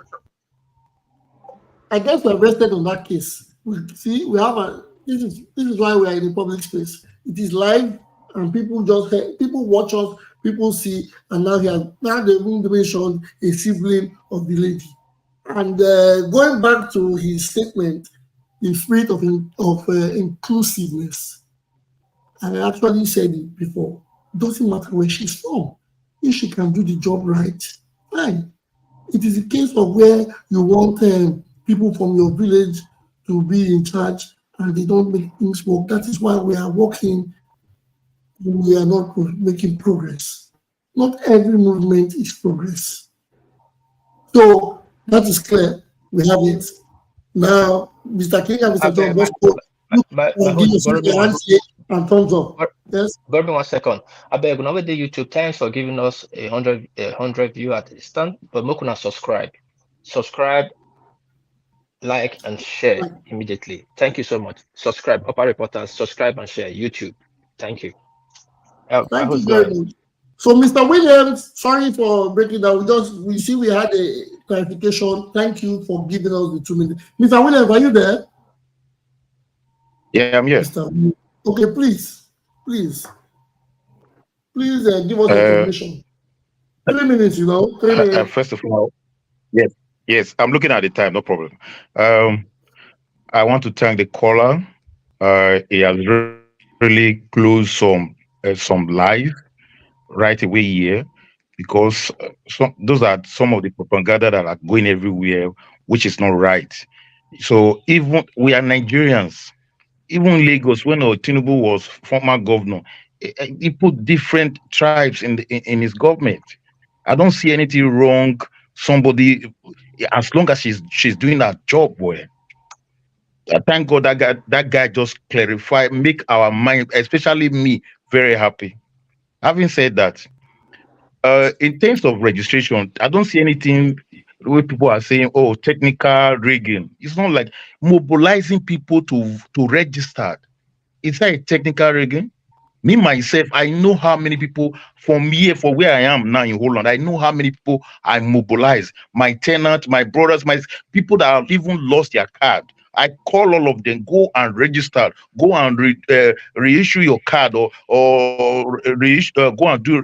I guess we're rested on that case. We have this is why we are in a public space. It is live, and people watch us, people see, and now they've mentioned a sibling of the lady. And going back to his statement, the spirit of inclusiveness. I actually said it before. Doesn't matter where she's from. If she can do the job right, fine. It is a case of where you want people from your village to be in charge and they don't make things work. That is why we are working. We are not making progress. Not every movement is progress. So that is clear. We have it. Now, Mr. King and Mr. John Bosco, and thumbs up. Yes. Bear me 1 second. I beg now with the YouTube. Thanks for giving us 100 view at the stand. But make una subscribe, like, and share immediately. Thank you so much. Subscribe, Upper Reporters. Subscribe and share YouTube. Thank you. Thank you very much. So, Mr. Williams, sorry for breaking down. We see we had a clarification. Thank you for giving us the 2 minutes. Mr. Williams, are you there? Yeah, I'm here. Okay, please give us the information. 3 minutes, 3 minutes. First of all, yes, I'm looking at the time, no problem. I want to thank the caller. He has really closed some live right away here, because those are some of the propaganda that are going everywhere, which is not right. So even we are Nigerians. Even Lagos, when Tinubu was former governor, he put different tribes in his government. I don't see anything wrong. Somebody, as long as she's doing her job well. Thank God that guy just clarified, make our mind, especially me, very happy. Having said that, in terms of registration, I don't see anything where people are saying, "Oh, technical rigging." It's not like mobilizing people to register. Is that a technical rigging? Me myself, I know how many people from here, for where I am now in Holland, I know how many people I mobilize. My tenant, my brothers, my people that have even lost their card. I call all of them, go and register, go and reissue your card, or go and do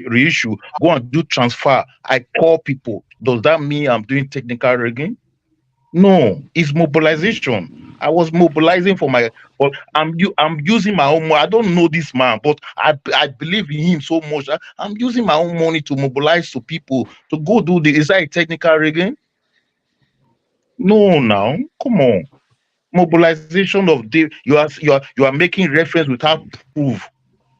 reissue, go and do transfer. I call people. Does that mean I'm doing technical rigging? No, it's mobilization. I was mobilizing but I'm using my own money. I don't know this man, but I believe in him so much. I'm using my own money to mobilize to people to go do is that a technical rigging? No, now, come on. mobilization of the you are making reference without proof.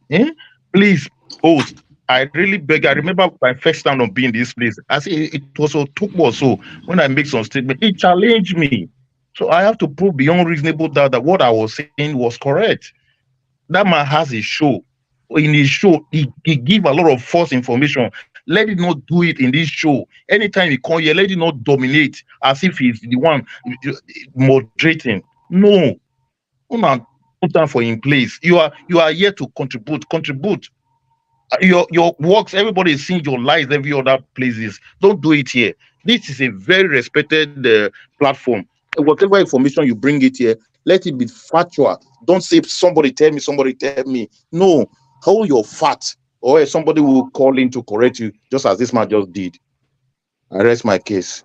Eh? Please, host. I really beg. I remember my first time on being in this place. I say it was so took or so when I make some statement, it challenged me. So I have to prove beyond reasonable doubt that what I was saying was correct. That man has a show. In his show, he give a lot of false information. Let it not do it in this show. Anytime he come here, let it not dominate as if he's the one moderating. No, una put that for in place. You are here to contribute. Contribute. Your works, everybody is seeing your lives every other places. Don't do it here. This is a very respected platform. Whatever information you bring it here, let it be factual. Don't say somebody tell me. No, hold your fact, or else somebody will call in to correct you, just as this man just did. I rest my case.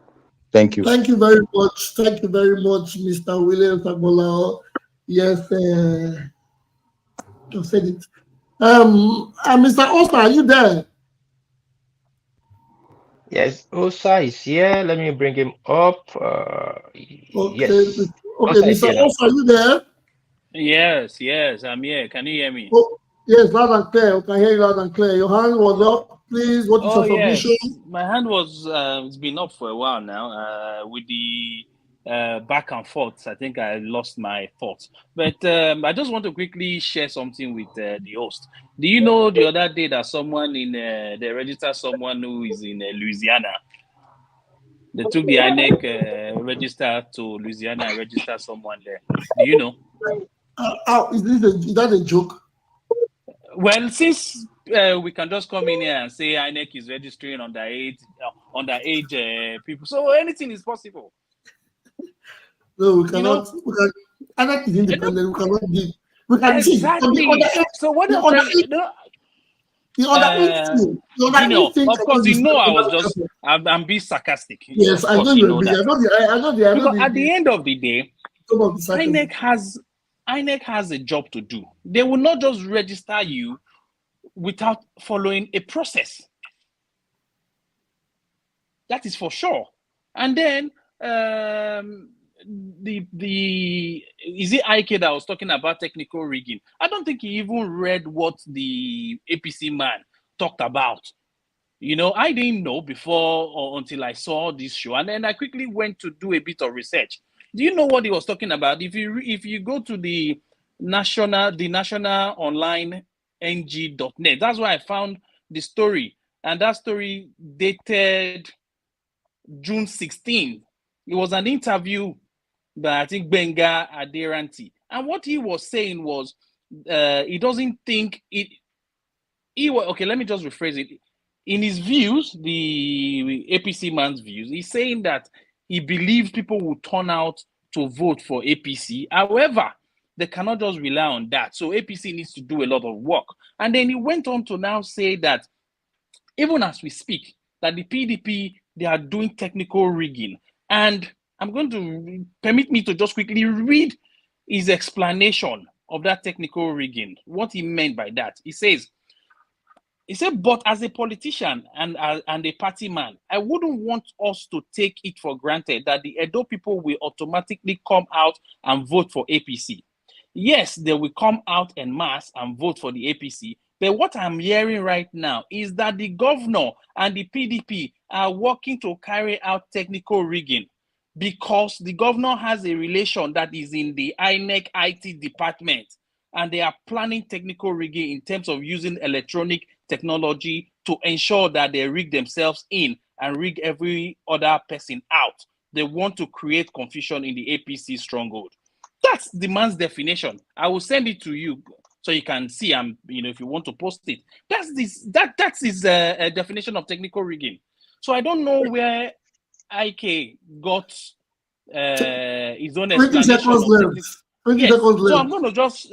Thank you. Thank you very much. Thank you very much, Mr. Williams Agbola. Yes, you said it. Mr. Osa, are you there? Yes, Osa is here. Let me bring him up. Okay, Yes. okay, Osa is Mr. here now. Osa, are you there? Yes, I'm here. Can you hear me? Oh, yes, loud and clear. We can hear you loud and clear. Your hand was up. Please, what is Oh your submission? yes, my hand was it's been up for a while now. With the back and forth, I think I lost my thoughts. But I just want to quickly share something with the host. Do you know the other day that someone in they registered someone who is in Louisiana? They took the INEC register to Louisiana and registered someone there. Do you know? Is that a joke? Well, since we can just come in here and say INEC is registering underage people, so anything is possible. No, we cannot. You know, We can. INEC is independent. We cannot give. We can exactly. So what I'm trying, the other Junior, thing of course, you know, cannot I'm being sarcastic. Yes, Of I know course, you you're know busy. that. I know Because at the end of the day, some of the sarcasm. INEC has a job to do. They will not just register you without following a process. That is for sure. And then the is it IK that was talking about technical rigging? I don't think he even read what the APC man talked about. You know, I didn't know before or until I saw this show, and then I quickly went to do a bit of research. Do you know what he was talking about? If you go to the national online ng.net, that's where I found the story, and that story dated June 16th. It was an interview by I think Benga Aderanti, and what he was saying was he doesn't think it. Okay, let me just rephrase it. In his views, the APC man's views, he's saying that he believes people will turn out to vote for APC. However, they cannot just rely on that. So APC needs to do a lot of work. And then he went on to now say that even as we speak, that the PDP, they are doing technical rigging. And I'm going to permit me to just quickly read his explanation of that technical rigging, what he meant by that. He said, but as a politician and a party man, I wouldn't want us to take it for granted that the Edo people will automatically come out and vote for APC. Yes, they will come out en masse and vote for the APC. But what I'm hearing right now is that the governor and the PDP are working to carry out technical rigging because the governor has a relation that is in the INEC IT department, and they are planning technical rigging in terms of using electronic technology to ensure that they rig themselves in and rig every other person out. They want to create confusion in the APC stronghold. That's the man's definition. I will send it to you so you can see. If you want to post it, that's his definition of technical rigging. So I don't know where IK got his own 20 seconds left. 20 yes. seconds left. So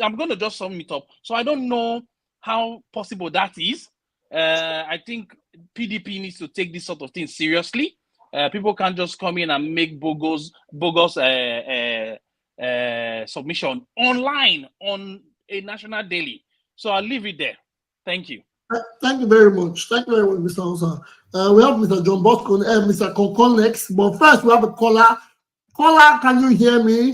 I'm gonna just sum it up. So I don't know how possible that is. I think PDP needs to take this sort of thing seriously. People can't just come in and make bogus submission online on a national daily. So I'll leave it there. Thank you. Thank you very much. Thank you very much, Mr. Osa. We have Mr. John Bosco and Mr. Concon next. But first, we have a caller. Caller, can you hear me?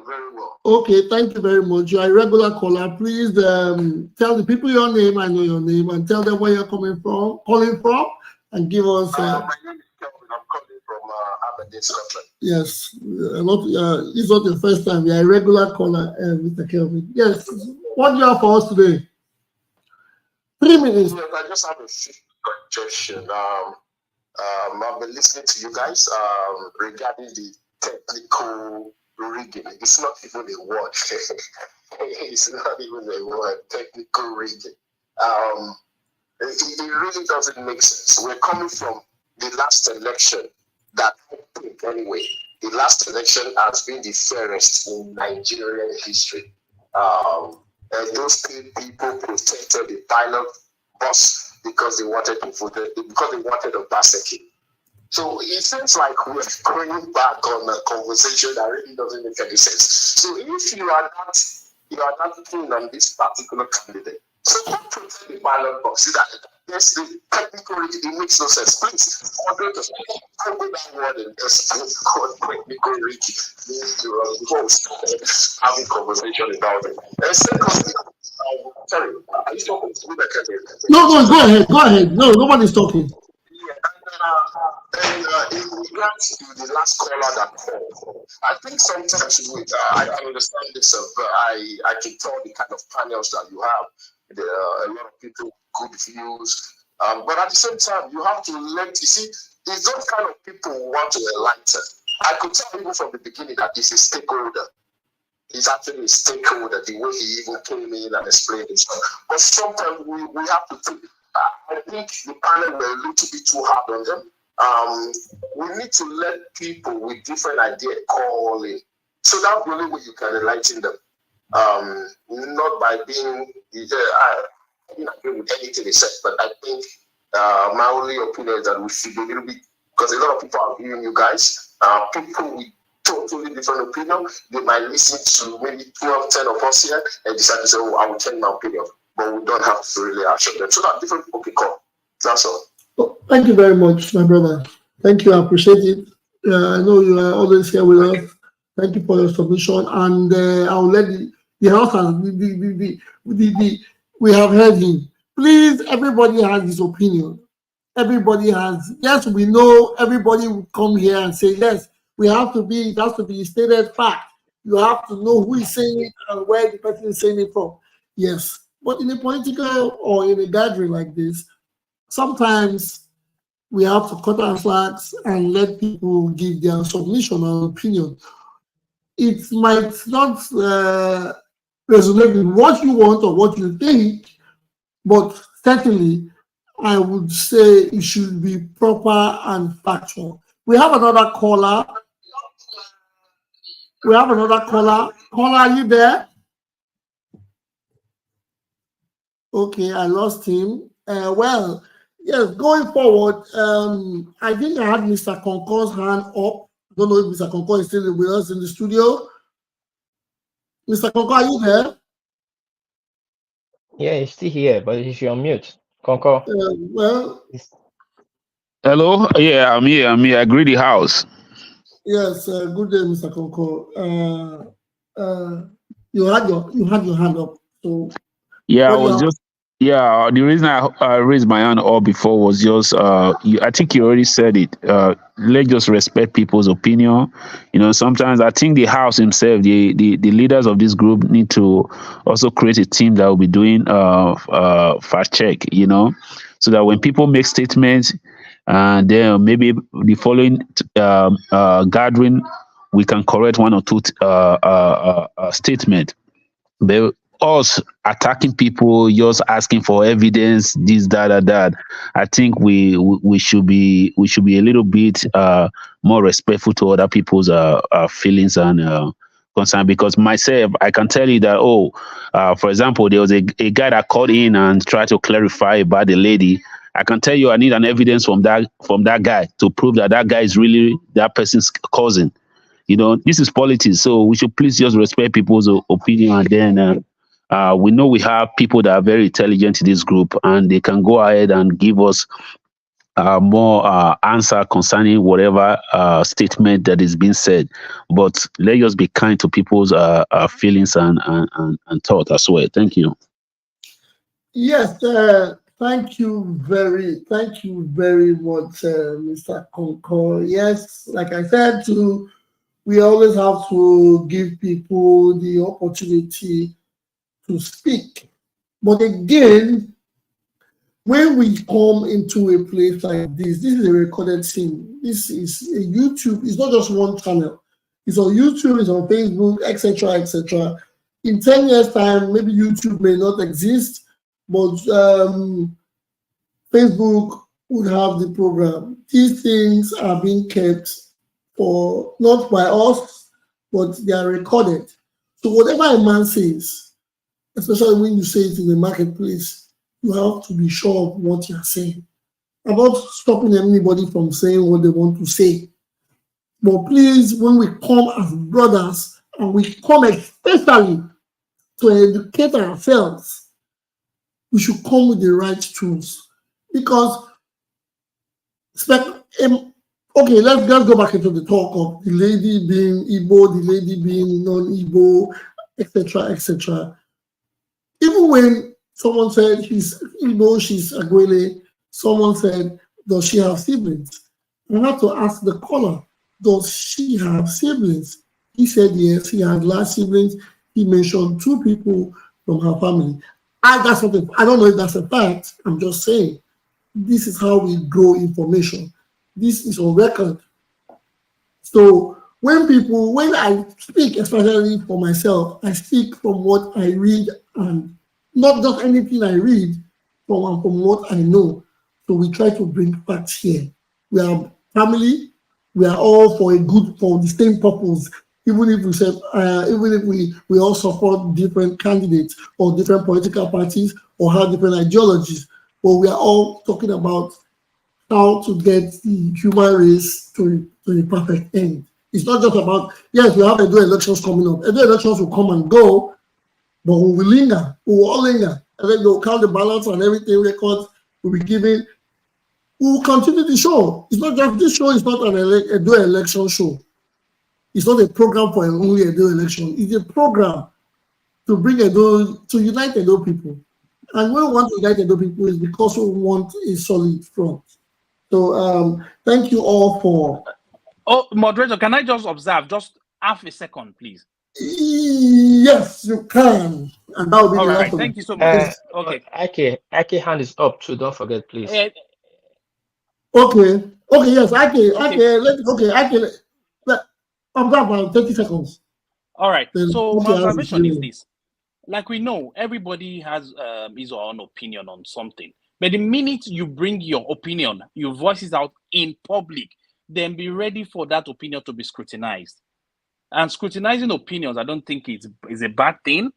you very well. Okay, thank you very much. You are a regular caller. Please tell the people your name. I know your name, and tell them where you're calling from, and give us. My name is Kelvin. I'm calling from Aberdeen, Scotland. Yes, it's not your first time. You are a regular caller, Mr. Kelvin. Yes, what do you have for us today? 3 minutes. Yes, I just have a few suggestions. I've been listening to you guys regarding the technical rigging. It's not even a word. It's not even a word. Technical rigging. It really doesn't make sense. We're coming from the last election that I think anyway. The last election has been the fairest in Nigerian history. And those people protected the pilot bus because they wanted to vote, because they wanted Obaseki. So it seems like we're going back on a conversation that really doesn't make any sense. So if you are not keen on this particular candidate, so don't protect the ballot box. Yes, the technical it makes no sense. Please, moderators, go that word and explain what technical rigging means to us before we start having conversation about it. And secondly, sorry, are you talking to me? No, go ahead. No, nobody's talking. And in regards to the last caller that called, I think sometimes I understand this, but I can tell the kind of panels that you have. There are a lot of people with good views, but at the same time, you have to you see, it's those kind of people who want to enlighten. I could tell even from the beginning that he's a stakeholder. He's actually a stakeholder, the way he even came in and explained himself. But sometimes we have to think. I think the panel were a little bit too hard on them. We need to let people with different ideas call in. So that's the only way you can enlighten them. Not by being, I didn't agree with anything they said, but I think my only opinion is that we should be a little bit, because a lot of people are viewing you guys, people with totally different opinion, they might listen to maybe 12, 10 of us here and decide to say, oh, I will change my opinion. But we don't have to really assure them. So that different people can call. That's all. Oh, thank you very much, my brother. Thank you. I appreciate it. I know you are always here with us. Thank you for your submission. And I'll let the house we have heard him. Please, everybody has his opinion. Everybody has. Yes, we know everybody will come here and say, yes, it has to be stated fact. You have to know who is saying it and where the person is saying it from. Yes. But in a political or in a gathering like this, sometimes we have to cut our slacks and let people give their submission or opinion. It might not resonate with what you want or what you think, but certainly I would say it should be proper and factual. We have another caller. Caller, are you there? Okay, I lost him. Well, yes, going forward, I think I had Mr. Concor's hand up. I don't know if Mr. Concor is still with us in the studio. Mr. Concor, are you there? Yeah, he's still here, but he's on mute. Concor. Well. Hello? Yeah, I'm here. I agree the house. Yes, good day, Mr. Concor. You had your hand up. So yeah, I was just the reason I raised my hand up before was just I think you already said it. Let's just respect people's opinion. You know, sometimes I think the house himself, the leaders of this group need to also create a team that will be doing fact check, you know, so that when people make statements and then maybe the following gathering we can correct one or two statement. But us attacking people, just asking for evidence, this, that. I think we should be a little bit more respectful to other people's feelings and concern. Because myself, I can tell you that for example, there was a guy that called in and tried to clarify about the lady. I can tell you, I need an evidence from that guy to prove that guy is really that person's cousin. You know, this is politics, so we should please just respect people's opinion. And then we know we have people that are very intelligent in this group, and they can go ahead and give us more answer concerning whatever statement that is being said. But let us be kind to people's feelings and thought as well. Thank you. Yes, thank you very much, Mr. Concord. Yes, like I said, we always have to give people the opportunity to speak. But again, when we come into a place like this is a recorded thing. This is a YouTube. It's not just one channel. It's on YouTube, it's on Facebook, etc., etc. In 10 years' time, maybe YouTube may not exist, but Facebook would have the program. These things are being kept for not by us, but they are recorded. So whatever a man says, especially when you say it in the marketplace, you have to be sure of what you're saying. I'm not stopping anybody from saying what they want to say. But please, when we come as brothers, and we come especially to educate ourselves, we should come with the right tools. Because, okay, let's go back into the talk of the lady being Igbo, the lady being non-Igbo, etc., etc. Even when someone said she's Igbo, she's Agwele, someone said, does she have siblings? I have to ask the caller, does she have siblings? He said yes, he had last siblings. He mentioned 2 people from her family. I don't know if that's a fact. I'm just saying. This is how we grow information. This is on record. So when I speak, especially for myself, I speak from what I read and not just anything I read, from what I know. So we try to bring facts here. We are family. We are all for the same purpose. Even if we all support different candidates or different political parties or have different ideologies, but we are all talking about how to get the human race to the perfect end. It's not just about, yes, we have Edo elections coming up. Edo elections will come and go, but we will linger. We will all linger. And then they'll count the ballots and everything, records will be given. We will continue the show. It's not just, this show is not an Edo election show. It's not a program for only Edo election. It's a program to bring to unite Edo people. And when we want to unite Edo people is because we want a solid front. So thank you all for. Oh, moderator, can I just observe just half a second, please? Yes, you can. And that will be all the right. last Thank you so much. Okay. Ake hand is up too. Don't forget, please. Okay. Yes. I'm got about 30 seconds. All right. Then so my observation is this: like we know, everybody has his or her own opinion on something. But the minute you bring your opinion, you voice it out in public, then be ready for that opinion to be scrutinized. And scrutinizing opinions, I don't think is a bad thing.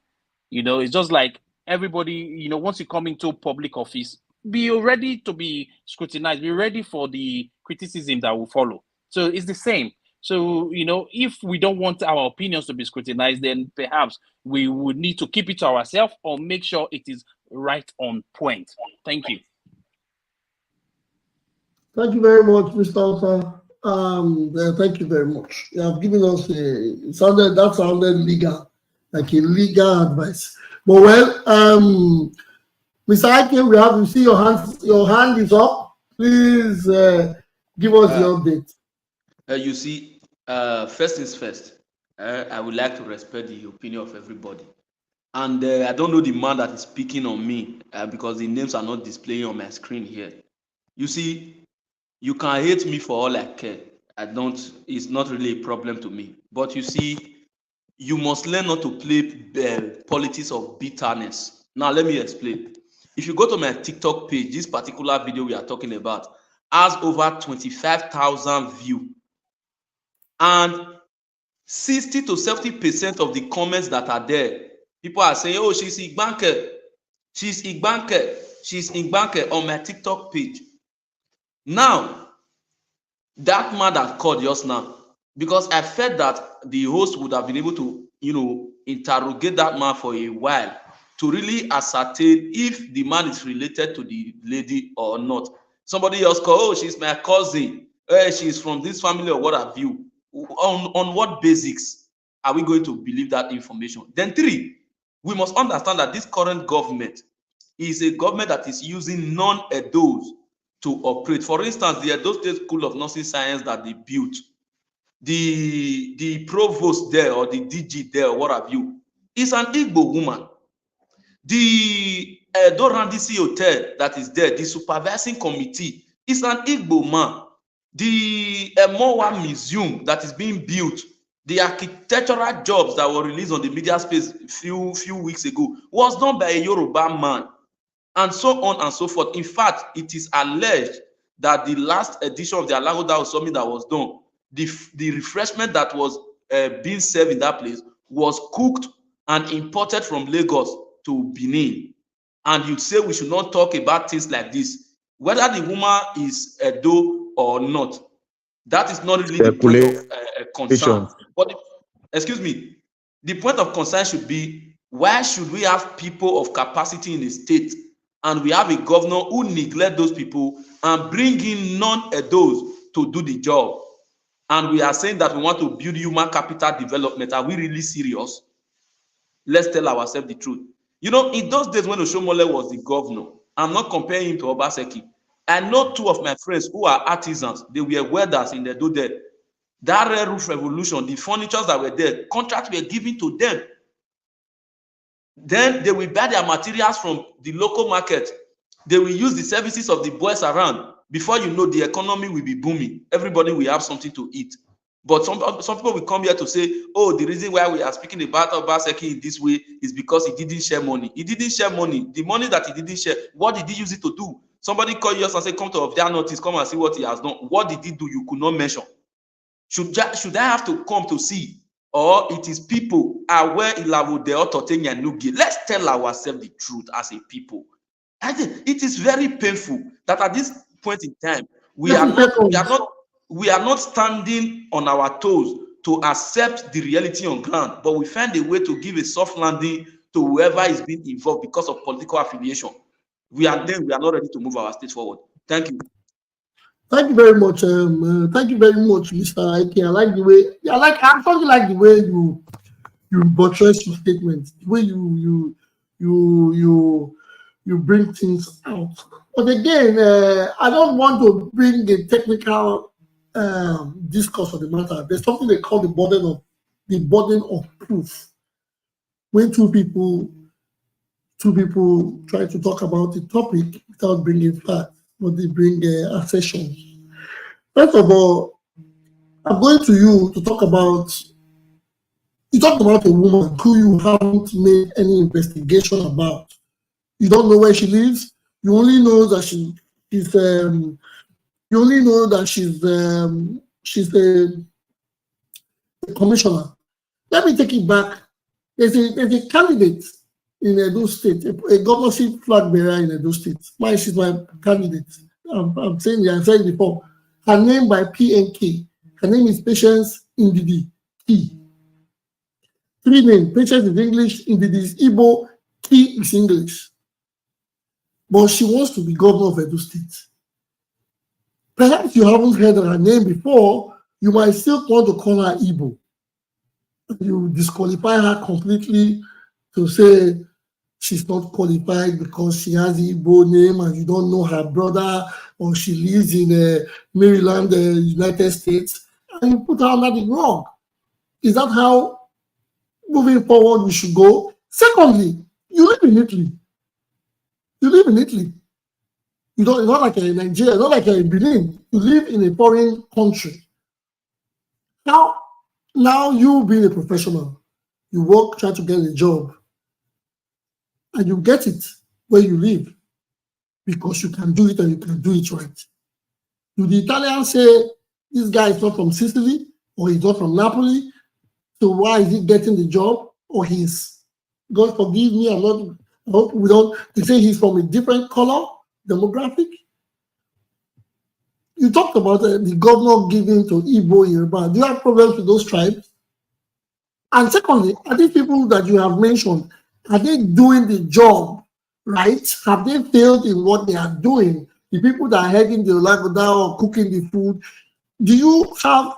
It's just like everybody, once you come into public office, be ready to be scrutinized, be ready for the criticism that will follow. So it's the same. So, if we don't want our opinions to be scrutinized, then perhaps we would need to keep it to ourselves or make sure it is right on point. Thank you. Thank you very much, Mr. Alpha. Thank you very much. You have given us that sounded legal, like a legal advice. But Mr. Ike, we have to see your hand is up. Please give us the update. You see, first things first, I would like to respect the opinion of everybody. And I don't know the man that is speaking on me because the names are not displaying on my screen here. You see, you can hate me for all I care. It's not really a problem to me. But you see, you must learn not to play politics of bitterness. Now, let me explain. If you go to my TikTok page, this particular video we are talking about has over 25,000 views. And 60 to 70% of the comments that are there, people are saying, oh, she's Igbanke. She's Igbanke. She's Igbanke on my TikTok page. Now, that man that called just now, because I felt that the host would have been able to, interrogate that man for a while to really ascertain if the man is related to the lady or not. Somebody else call, oh, she's my cousin, she's from this family or what have you. On what basics are we going to believe that information? Then 3, we must understand that this current government is a government that is using non-Edos to operate. For instance, the Edo State School of Nursing Science that they built, the provost there or the DG there or what have you, is an Igbo woman. The Edo Randisi Hotel that is there, the supervising committee, is an Igbo man. The Emowa Museum that is being built, the architectural jobs that were released on the media space few weeks ago, was done by a Yoruba man, and so on and so forth. In fact, it is alleged that the last edition of the Alagoda Summit that was done, the refreshment that was being served in that place was cooked and imported from Lagos to Benin. And you say we should not talk about things like this, whether the woman is Edo or not. That is not really the point of concern. But excuse me, the point of concern should be, why should we have people of capacity in the state and we have a governor who neglect those people and bring in non-Edos to do the job? And we are saying that we want to build human capital development. Are we really serious? Let's tell ourselves the truth. You know, in those days when Oshomole was the governor, I'm not comparing him to Obaseki. I know 2 of my friends who are artisans. They were welders in the do there. That Red Roof Revolution, the furnitures that were there, contracts were given to them. Then they will buy their materials from the local market. They will use the services of the boys around. Before you know, the economy will be booming. Everybody will have something to eat. But some people will come here to say, oh, the reason why we are speaking about Obaseki in this way is because he didn't share money. He didn't share money. The money that he didn't share, what did he use it to do? Somebody call you and say, come to Obdia notice, come and see what he has done. What did he do? You could not mention. Should I have to come to see? Or it is people aware ilawo de ototenya nugi. Let's tell ourselves the truth as a people. I think it is very painful that at this point in time we are not standing on our toes to accept the reality on ground, but we find a way to give a soft landing to whoever is being involved because of political affiliation. We are not ready to move our state forward. Thank you. Thank you very much. Thank you very much, Mr. Ike. I like the way I actually like the way you buttress your statement, the way you bring things out. But again, I don't want to bring a technical discourse on the matter. There's something they call the burden of proof. When two people try to talk about the topic without bringing facts, but they bring assertions. First of all, I'm going to you to talk about. You talked about a woman who you haven't made any investigation about. You don't know where she lives. You only know that she's a commissioner. Let me take it back. There's a candidate in Edo State, a governorship flag bearer in Edo State. She's my candidate. I'm saying it, I've said it before. Her name by PNK. Her name is Patience Indidi. Key. 3 names. Patience is English, Indidi is Igbo, Key is English. But she wants to be governor of Edo State. Perhaps you haven't heard her name before. You might still want to call her Igbo. You disqualify her completely to say she's not qualified because she has the Igbo name and you don't know her brother, or she lives in Maryland, United States, and you put her under the rug. Is that how, moving forward, we should go? Secondly, you live in Italy. You live in Italy. You're not like you're in Nigeria, not like you're in Benin. You live in a foreign country. Now you being a professional, you work, try to get a job, and you get it where you live because you can do it and you can do it right. Do the Italians say this guy is not from Sicily or he's not from Napoli, so why is he getting the job? Or he's, God forgive me, I hope we don't, they say he's from a different color, demographic. You talked about the governor giving to Igbo, Yoruba. Do you have problems with those tribes? And secondly, are these people that you have mentioned, are they doing the job right? Have they failed in what they are doing the people that are heading the Olagoda or cooking the food, do you have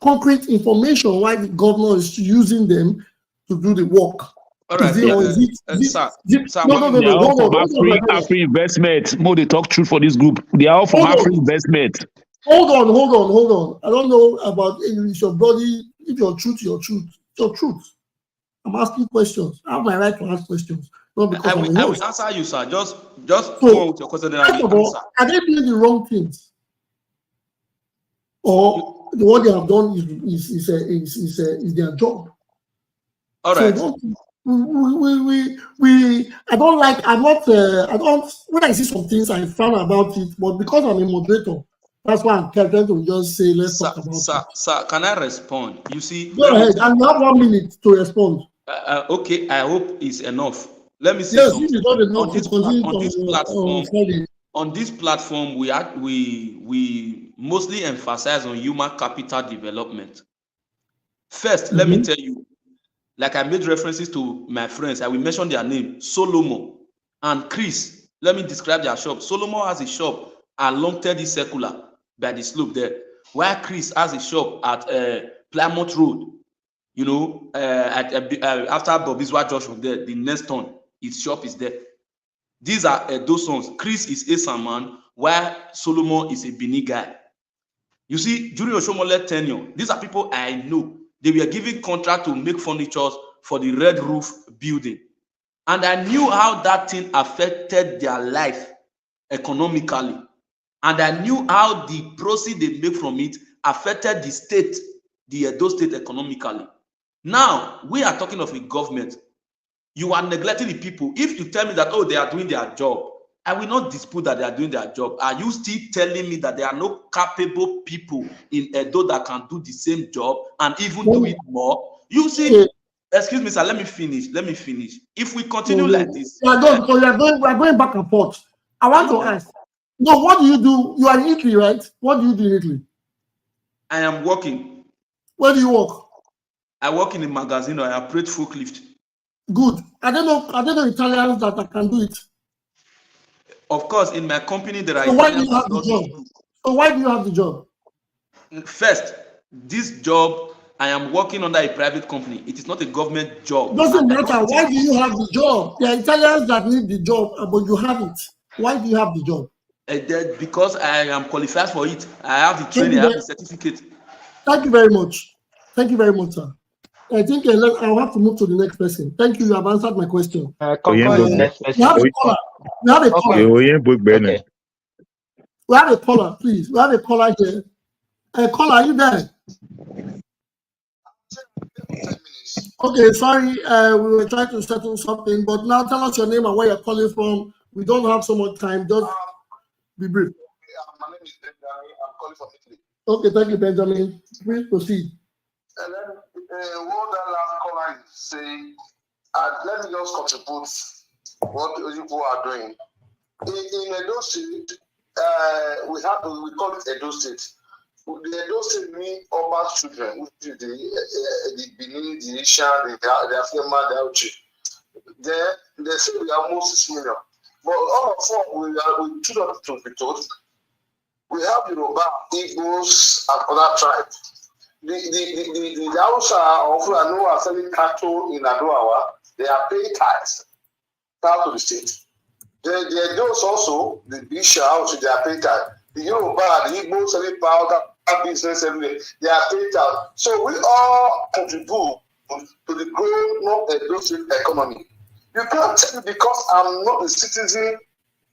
concrete information why the governor is using them to do the work? All right, sir. No, They are all from hold on. Afri Investment. More they talk truth for this group. They are all from Afri Investment. Hold on. I don't know about if your body, if your truth, your truth. I'm asking questions. I have my right to ask questions. Not because I will answer you, sir. Just so, go on with your question. First of all, are they doing the wrong things? Or what they have done is their job? All right. So when I see some things I found about it, but because I'm a moderator, that's why I'm trying to just say, let's talk about it. Sir, can I respond? You see, go ahead, and you have 1 minute to respond. Okay, I hope it's enough. Let me say yes, something. On this platform, we mostly emphasize on human capital development. First, let me tell you, like I made references to my friends, I will mention their name, Solomon and Chris. Let me describe their shop. Solomon has a shop along Teddy Circular by the slope there, while Chris has a shop at Plymouth Road. You know, after Bobiswa Joshua there, the next turn, his shop is there. These are those sons. Chris is a Saman, while Solomon is a Benin guy. You see, during Oshomole tenure, these are people I know. They were given contract to make furniture for the Red Roof building. And I knew how that thing affected their life economically. And I knew how the proceeds they make from it affected the state, the Edo state economically. Now, we are talking of a government. You are neglecting the people. If you tell me that, oh, they are doing their job, I will not dispute that they are doing their job. Are you still telling me that there are no capable people in Edo that can do the same job and even do it more? You see, excuse me, sir, let me finish. If we continue like this... we're going back and forth. I want to ask, no, what do you do? You are in Italy, right? What do you do in Italy? I am working. Where do you work? I work in a magazine. I operate forklift. Good. I don't know Italians that can do it. Of course, in my company, there are so Italians. Why do you have the job? So why do you have the job? First, this job, I am working under a private company. It is not a government job. Doesn't matter. Why do you have the job? There are Italians that need the job, but you have it. Why do you have the job? Because I am qualified for it. I have the training, I have the certificate. Thank you very much. Thank you very much, sir. I think I'll have to move to the next person. Thank you. You have answered my question. We have a caller. We have a caller. Okay. We have a caller, please. We have a caller here. Caller, are you there? Okay, sorry. We were trying to settle something, but now tell us your name and where you're calling from. We don't have so much time. Just be brief. My name is Benjamin. I'm calling from Italy. Okay, thank you, Benjamin. Please proceed. And then what that last caller is saying, let me just contribute what you people are doing. In Edo State, we call it Edo State. The Edo State mean Oba's children, which is the Benin, the Ishan, the Afema, the Auchi. They say we are almost 6 million. But all of us, we children to be told. We have Yoruba, Igbos, and other tribes. The Hausa of Fulani are selling cattle in Adoawa. They are paying tax to the state. The Edos also, the Bisha, also they are paying tax. The Yoruba, the Igbo selling powder, business everywhere, they are paying tax. So we all contribute to the growth of the Edo State economy. You can't tell me because I'm not a citizen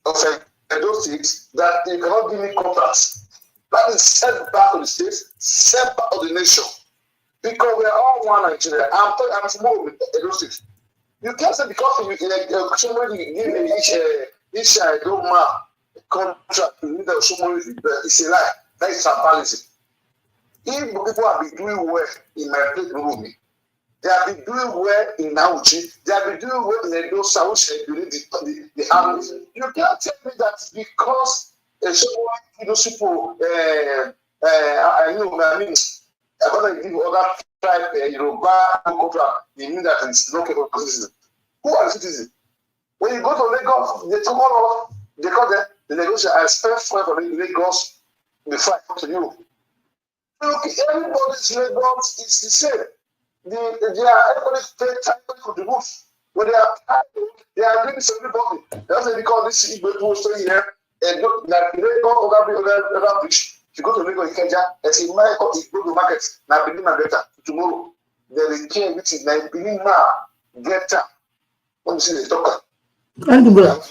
of Edo State that you cannot give me contracts. That is sent back to the states, sent back to the nation. Because we are all one Nigeria. I'm from Edo State. You can't say because somebody give me each Edo man contract to lead it's a lie. That is tribalism. If people have been doing well in my place, they have been doing well in Nauchi, they have been doing well in Edo South, the army. You can't tell me that because those people, I'm going to give other tribe, Yoruba, contract, they mean that it's local citizens. Who are the citizens? When you go to Lagos, they call them The negotiation, I spent 5 for Lagos before I come to you. Look, everybody's Lagos is the same. Everybody's paying time for the roof. When they are doing this everybody. That's why they call this people stay here and look like Lagos other bridge. If you go to Lagos, you can just you go to market now begin my better tomorrow. There is change which is like beginning now better. When you see the talker. Thank you, bro.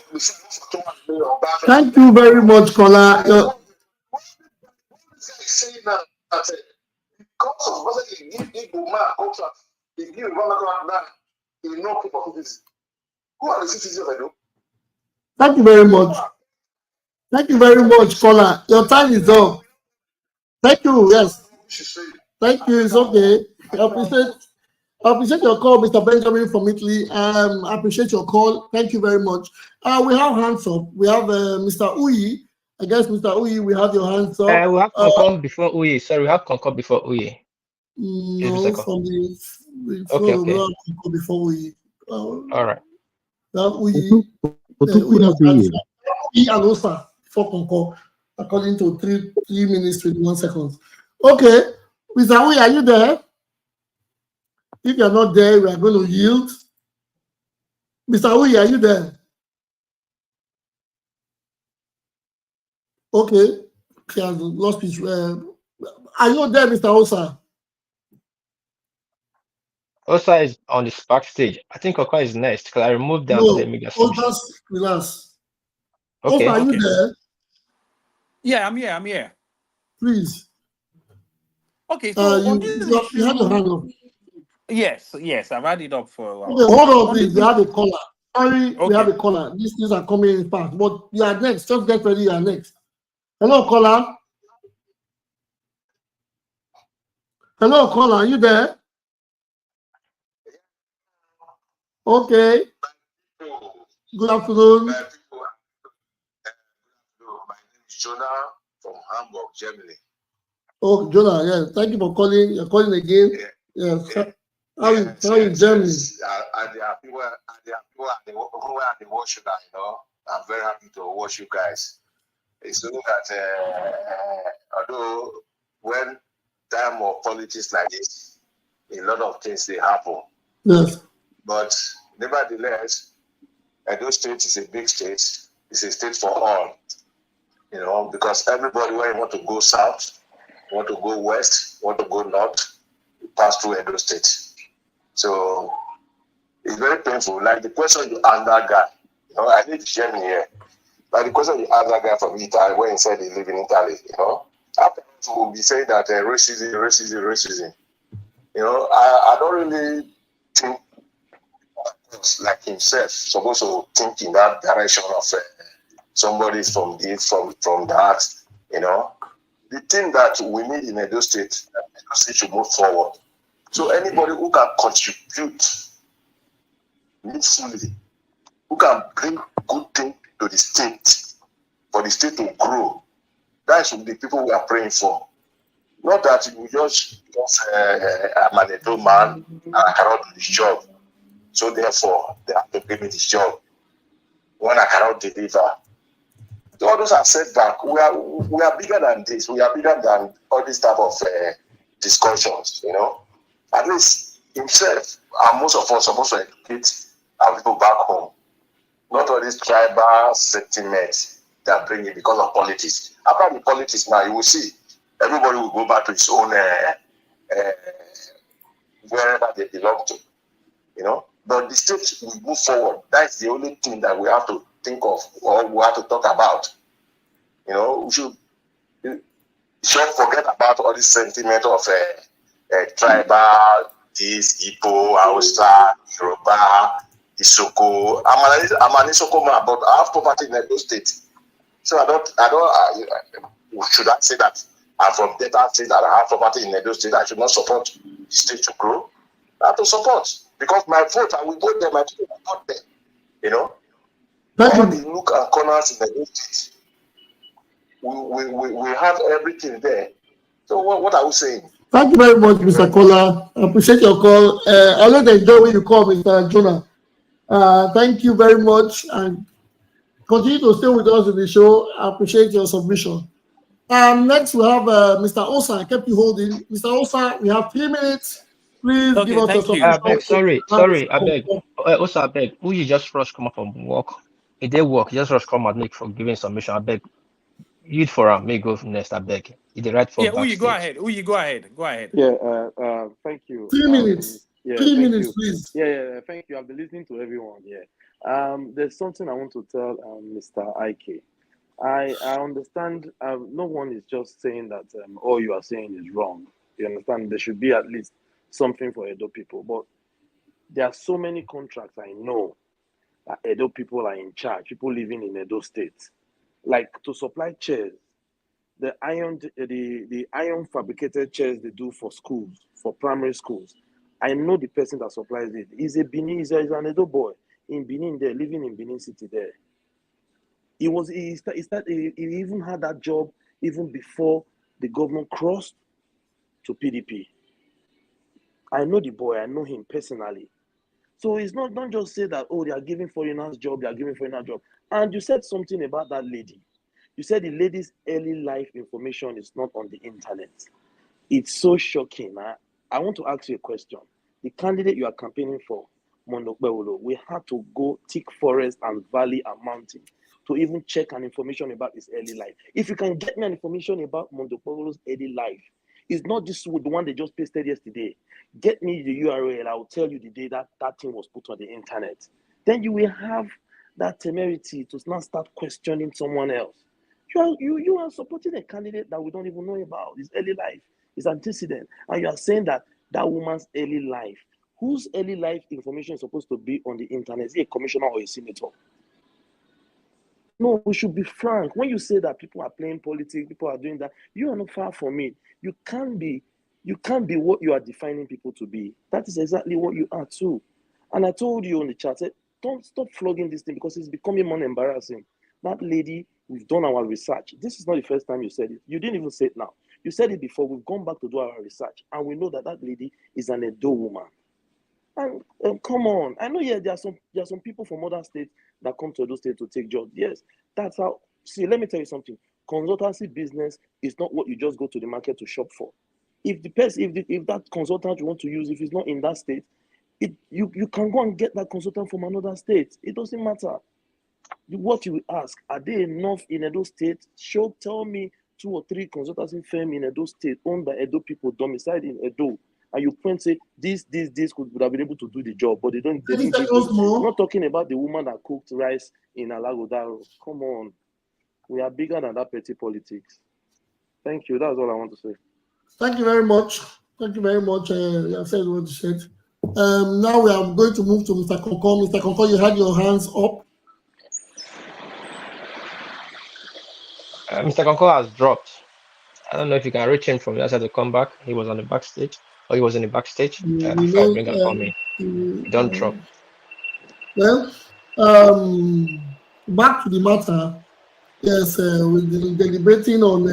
Thank you very much, Kola. Saying now that because of what he give Igbo man contract, he give one contract now, he know people who is. Who are the citizens of Edo? Thank you very much. Thank you very much, Kola. Your time is up. Thank you. Yes. Thank you. It's okay. I appreciate your call, Mr. Benjamin from Italy. I appreciate your call. Thank you very much. We have hands up. We have Mr. Uyi. I guess, Mr. Uyi, we have your hands up. We have Concom before Uyi. Sorry, we have Concom before Uyi. No, from the okay. We have Concom before Uyi. All right. We have Uyi. Uyi and Osa for Concom, according to 3 minutes 21 seconds. Okay, Mr. Uyi, are you there? If you're not there, we are going to yield. Mr. Uyi, are you there? Okay, he has lost his. Are you there, Mr. Osa? Osa is on the backstage. I think Oka is next because I removed them. No, to the media solution. Osa's relax. Okay. Osa, are you there? Yeah, I'm here. I'm here. Please. Okay, so you have your hand up. Yes, I've had it up for a while. Okay, hold on, please. We have a caller. Sorry, okay. We have a caller. These are coming in fast, but you are next. Just get ready. You are next. Hello, caller. Hello, caller. Are you there? Okay. Good afternoon. My name is Jonah from Hamburg, Germany. Oh, Jonah, yeah. Thank you for calling. You're calling again. Yes. How is Germany? And there are people who are the watch you guys, you know. I'm very happy to watch you guys. It's only that although when time of politics like this, a lot of things they happen. Yes. But nevertheless, Edo State is a big state. It's a state for all. You know, because everybody when you want to go south, want to go west, want to go north, you pass through Edo State. So it's very painful. Like the question you asked that guy, you know, I need to share me here. Like the question you asked that guy from Italy when he said he live in Italy, you know, after we'll be saying that racism. You know, I don't really think like himself supposed to think in that direction of somebody from this, from that, you know. The thing that we need in Edo State should move forward. So anybody who can contribute meaningfully, who can bring good thing to the state, for the state to grow, that should be the people we are praying for. Not that you just I'm an Edo man and I cannot do this job. So therefore, they have to give me this job when I cannot deliver. So all those are setbacks. We are bigger than this. We are bigger than all this type of discussions, you know. At least himself and most of us supposed to educate our people back home. Not all this tribal sentiments that bring it because of politics. After the politics now, you will see everybody will go back to his own wherever they belong to, you know. But the state will move forward. That's the only thing that we have to think of or we have to talk about. You know, we should forget about all this sentiment of tribal, this, Igbo, Hausa, Yoruba, Isoko. I'm an Isoko man, but I have property in Edo State. So should I say that I'm from Delta State and I have property in Edo State? I should not support the state to grow. I have to support because my vote, I will vote there, my people will vote there. You know, all the nook and corners in Edo State, we have everything there. So what are we saying? Thank you very much, Mr. Kola. I appreciate your call. I always enjoy when you call, Mr. Jonah. Thank you very much. And Continue to stay with us in the show. I appreciate your submission. Next, we have Mr. Osa. I kept you holding. Mr. Osa, we have 3 minutes. Please give us your submission. I beg, sorry, I beg. Also, I beg. Who you just rush come out from work? If they work, just rush come out, make for giving submission. I beg. You'd for him, may go next. I beg. If they right for Who you go ahead? Go ahead. Yeah, thank you. 3 minutes. Yeah, 3 thank minutes, you. please. Yeah, thank you. I've been listening to everyone. Yeah. There's something I want to tell Mr. Ike. I understand. No one is just saying that all you are saying is wrong. You understand? There should be at least something for Edo people. But there are so many contracts I know that Edo people are in charge. People living in Edo State, like to supply chairs. The iron fabricated chairs they do for schools, for primary schools. I know the person that supplies it. He's a Benin, he's an Edo boy in Benin there, living in Benin City there. He even had that job even before the government crossed to PDP. I know the boy, I know him personally. So it's not, don't just say that, oh, they are giving foreigners job, they are giving foreigners job. And you said something about that lady. You said the lady's early life information is not on the internet. It's so shocking. I want to ask you a question. The candidate you are campaigning for, Mondokbewolo, we had to go thick forest and valley and mountain to even check an information about his early life. If you can get me an information about Mondokbewolo's early life, it's not just the one they just pasted yesterday. Get me the URL. I will tell you the day that thing was put on the internet. Then you will have that temerity to now start questioning someone else. You are supporting a candidate that we don't even know about his early life, his antecedent, and you are saying that woman's early life, whose early life information is supposed to be on the internet? Is he a commissioner or a senator? No, we should be frank. When you say that people are playing politics, people are doing that, you are not far from it. You can't be what you are defining people to be. That is exactly what you are too. And I told you on the chat, don't stop flogging this thing because it's becoming more embarrassing. That lady, we've done our research. This is not the first time you said it. You didn't even say it now. You said it before. We've gone back to do our research, and we know that lady is an Edo woman. And come on, I know. Yeah, there are some people from other states that come to Edo State to take jobs. Yes, that's how. See, let me tell you something. Consultancy business is not what you just go to the market to shop for. If that consultant you want to use, if it's not in that state, you can go and get that consultant from another state. It doesn't matter. What you ask, are they enough in Edo State? Tell me 2 or 3 consultancy firms in Edo State owned by Edo people, domiciled in Edo, and you can say this would have been able to do the job, but they didn't give it. I'm not talking about the woman that cooked rice in Alagodaro. Come on, we are bigger than that petty politics. Thank you. That's all I want to say. Thank you very much. Thank you very much. You have said what you said. Now we are going to move to Mr. Konko. Mr. Konko, you had your hands up. Mr. Konko has dropped. I don't know if you can reach him from the other side to come back. He was on the backstage, or he was in the backstage. Before I bring him for me, don't drop. Well, back to the matter. Yes, we're deliberating on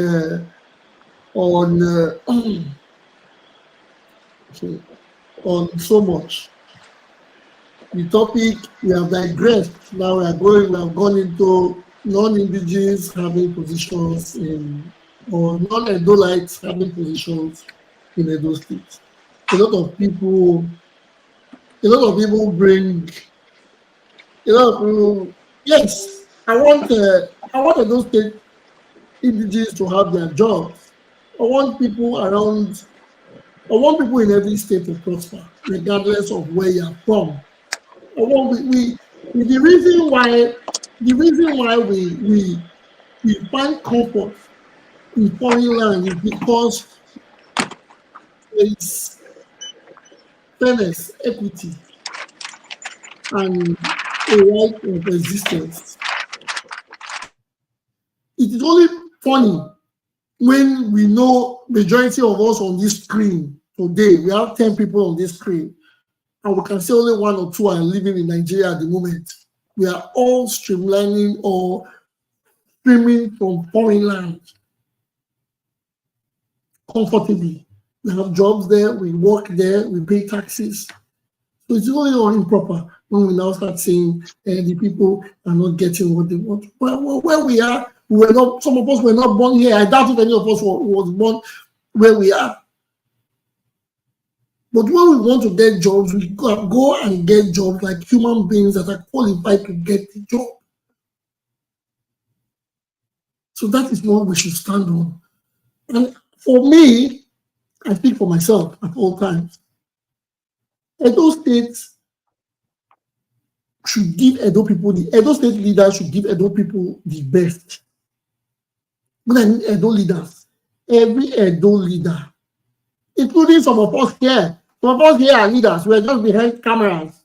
so much. The topic, we have digressed. Now we have gone into non-indigenous having positions or non-Edolites having positions in Edo State. A lot of people bring. Yes, I want Edo State indigenous to have their jobs. I want people in every state to prosper, regardless of where you are from. The reason why we find comfort in foreign land is because there is fairness, equity, and a right of existence. It is only funny when we know majority of us on this screen today, we have 10 people on this screen, and we can say only 1 or 2 are living in Nigeria at the moment. We are all streamlining or streaming from foreign land comfortably. We have jobs there, we work there, we pay taxes. So it's only improper when we now start saying the people are not getting what they want. Well, where we are, we were not. Some of us were not born here. I doubt if any of us was born where we are. But when we want to get jobs, we go and get jobs like human beings that are qualified to get the job. So that is what we should stand on. And for me, I speak for myself at all times. Edo State should give Edo people, the Edo State leaders should give Edo people the best. When I mean Edo leaders, every Edo leader, including some of us here. Some of us here are leaders. We're just behind cameras.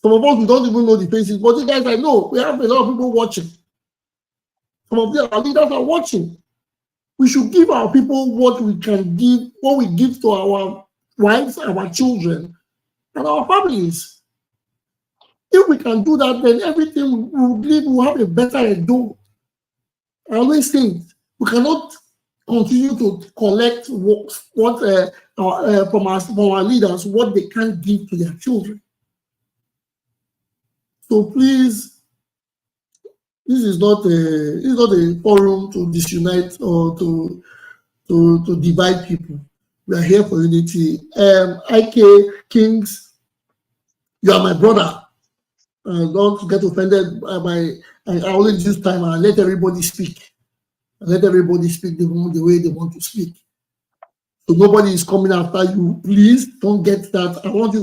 Some of us, we don't even know the faces. But you guys, I know, we have a lot of people watching. Some of our leaders are watching. We should give our people what we can give, what we give to our wives, our children, and our families. If we can do that, then everything will have a better Edo. I always think we cannot continue to collect what from our leaders, what they can't give to their children. So please, this is not a forum to disunite or to divide people. We are here for unity. IK Kings, you are my brother. Don't get offended by. I always use time and let everybody speak. Let everybody speak the way they want to speak. So nobody is coming after you. Please don't get that. I want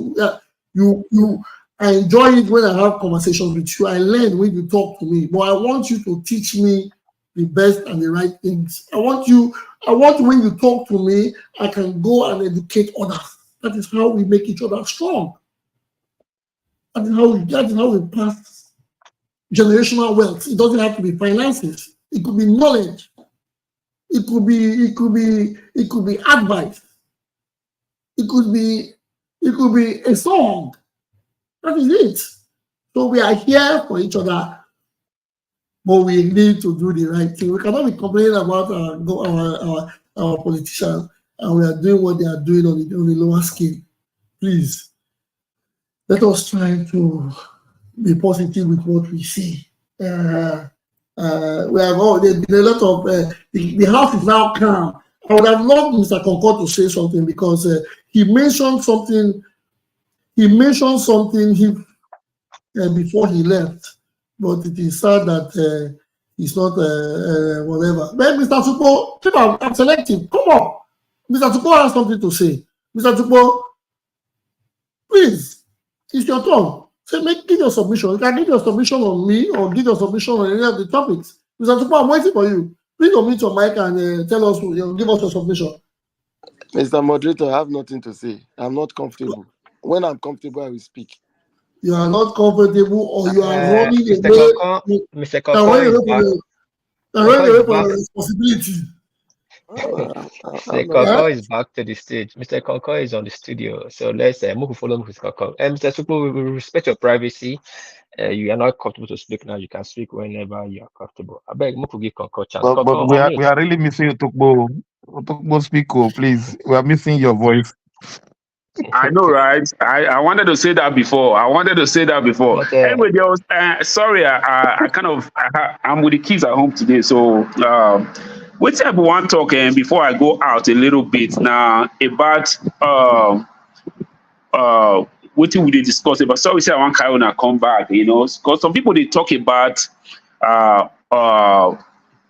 you. I enjoy it when I have conversations with you. I learn when you talk to me, but I want you to teach me the best and the right things. I want when you talk to me, I can go and educate others. That is how we make each other strong. That is how we pass generational wealth. It doesn't have to be finances. It could be knowledge. It could be advice. It could be a song. That is it. So we are here for each other, but we need to do the right thing. We cannot be complaining about our politicians, and we are doing what they are doing on the lower scale. Please, let us try to be positive with what we say. We have there's been a lot of the house is now calm. I would have loved Mr. Concord to say something because he mentioned something. Before he left, but it is sad that he's not whatever. But Mr. Tupo, I'm selective. Come on, Mr. Tupo has something to say. Mr. Tupo, please, it's your turn. Give your submission. You can give your submission on me or give your submission on any of the topics. Mr. Tupo, I'm waiting for you. Please unmute your mic and tell us, give us your submission. Mr. Moderator, I have nothing to say. I'm not comfortable. When I'm comfortable, I will speak. You are not comfortable or you are running away. Mr. Koko is back. Running away from your responsibility. Mr. Koko is back to the stage. Mr. Koko is on the studio. So let's move forward with Koko. Mr. Supo, we will respect your privacy. You are not comfortable to speak now. You can speak whenever you are comfortable. I beg Muku give Koko chance. But we are really missing Utokbo. Utokbo, speak, please. We are missing your voice. I know, right? I wanted to say that before. But, anyway, there was sorry, I kind of I'm with the kids at home today, so wait till everyone talk before I go out a little bit now about what we discuss about. Sorry, say I want Kayona come back, because some people they talk about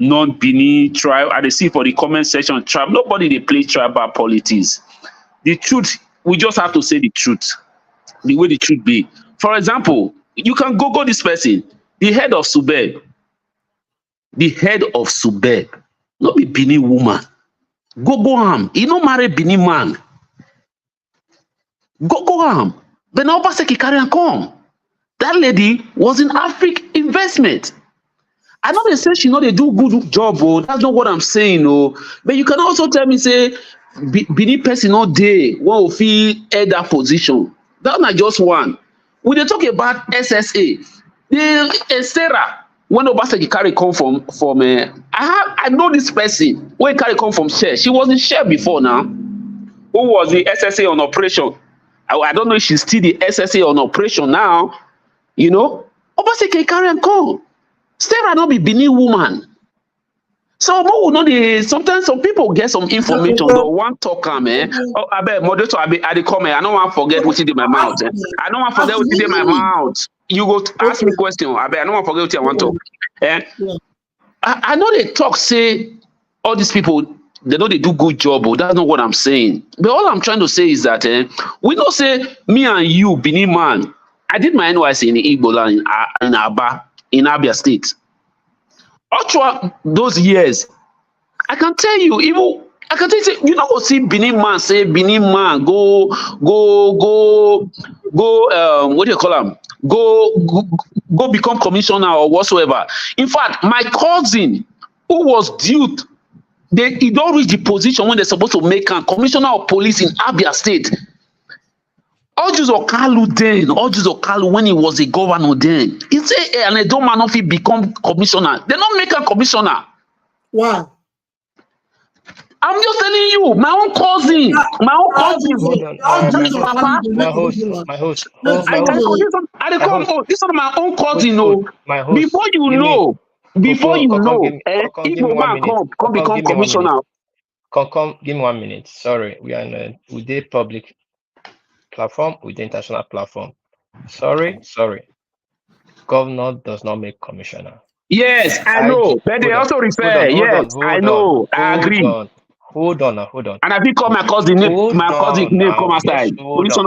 non-Benin tribe. I see for the comment section tribe. Nobody they play tribal politics. The truth. We just have to say the truth, the way the truth be. For example, you can Google this person, the head of Subeb, not be Benin woman. Google him, he no marry Benin man. Google him, but now Obaseki carry and come. That lady was in Africa investment. I know they say she know they do good job, oh, that's not what I'm saying, oh. But you can also tell me, say, Benin person all day, one will feel at that position. That's not just one. When they talk about SSA, Sarah, when Obaseki carry come from I know this person. When carry come from Share, she was in Share before now. Who was the SSA on operation? I don't know if she's still the SSA on operation now. You know, Obaseki carry and come. Sarah not be Benin woman. So we know the sometimes some people get some information, but one talk man. Oh, I bet moderator, I dey come. I don't want to forget what's in my mouth. I don't want to forget what's in my mouth. You go ask me question. I bet I don't want to forget what I want to talk. I know they talk say all these people they know they do good job, but that's not what I'm saying. But all I'm trying to say is that we know say me and you, Benin man. I did my NYC in Igbo land in Aba in Abia State. All throughout those years, I can tell you, even I can tell you, you know, go see Benin man say Benin man go. What do you call him? Go become commissioner or whatsoever. In fact, my cousin who was due, he don't reach the position when they're supposed to make a commissioner of police in Abia State. Ojus Okalu when he was a governor then, he said, and I don't man if he become commissioner. They don't make a commissioner. Why? I'm just telling you, my own cousin. My host. This is my own cousin. Before you know, Igbo man come become commissioner. Give me 1 minute. Sorry, we are in a public platform with the international platform. Sorry. Governor does not make commissioner. Yes, I know. But they also refer. Yes, I know. I agree. Hold on. And I think call my cousin name. My cousin name come aside. Hold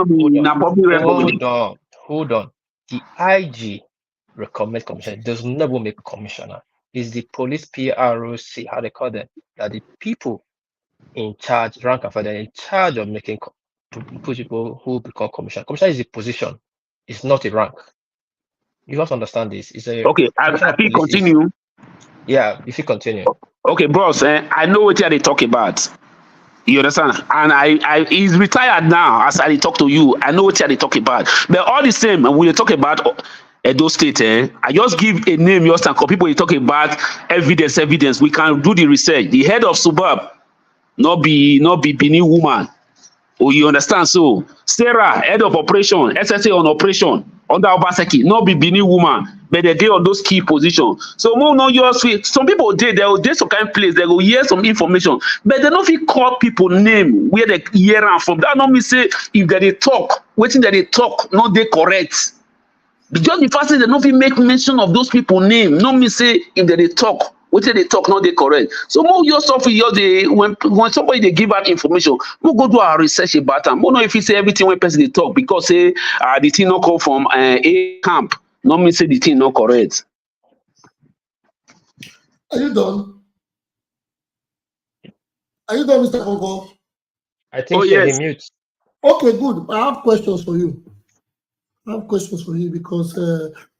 on. The IG recommend commissioner. Does never make commissioner. It's the police PROC, how they call them, that the people in charge, rank and file, they're in charge of making people who become commissioner. Commissioner is a position. It's not a rank. You have to understand this. It's a okay. I think continue. Yeah, if you continue. Okay, bros. I know what they talk about. You understand? And he's retired now. As I talk to you, I know what they talk about. But all the same, when you talk about Edo State, I just give a name. Just and people you talk about evidence. We can do the research. The head of suburb, not be Benin woman. Oh, you understand? So Sarah, head of operation, SSA on operation under Obaseki, not be Benin woman, but they on those key positions. So more not your sweet. Some people they will do some kind of place, they go hear some information, but they don't fit call people name where they hear them from. That not me say if they talk, waiting that they talk, not they correct. Just the first thing they don't fit make mention of those people name. Not me say if they talk. What they talk, not they correct. So more your stuff when somebody they give out information, we'll go do our research about them. More know if you say everything when person they talk because say the thing not come from a camp, not me say the thing not correct. Are you done? Mr. Kongo? I think yes. Mute. Okay, good. I have questions for you. Because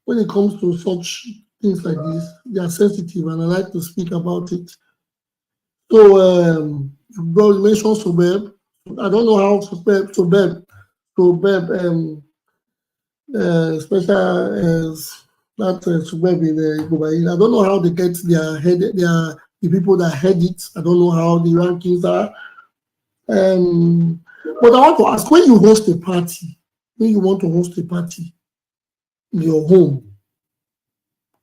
when it comes to such things like this, they are sensitive, and I like to speak about it. So, you mentioned suburb. I don't know how suburb, special that suburb in Igbo. I don't know how they get their head. The people that head it. I don't know how the rankings are. But I want to ask: when you host a party, when you want to host a party in your home,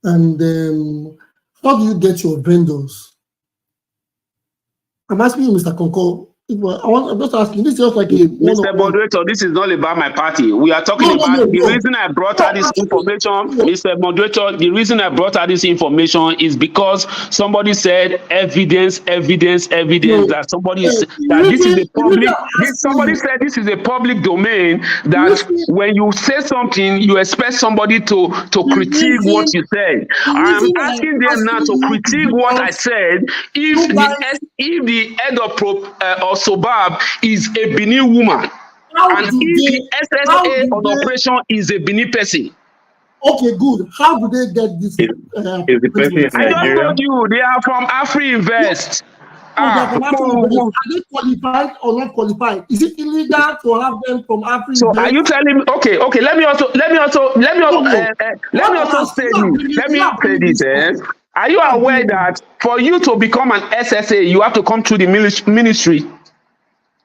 and how do you get your vendors? I'm asking you, Mr. Konko. I'm just asking. This is just like a Mr. Moderator. This is not about my party. We are talking about the reason I brought out this information, Mr. Moderator. The reason I brought out this information is because somebody said evidence. That somebody said that this is a public. Somebody said this is a public domain. That when you say something, you expect somebody to critique what you said. I'm asking them now to critique what I said. If the head of Sobab is a Benin woman, and if the SSA on operation is a Benin person. Okay, good. How do they get this? Is the person in Nigeria? I just told you they are from AfriInvest. Are they qualified or not qualified? Is it illegal to have them from AfriInvest? So are you telling me? Okay. Let me also say this. Are you aware that for you to become an SSA, you have to come through the ministry?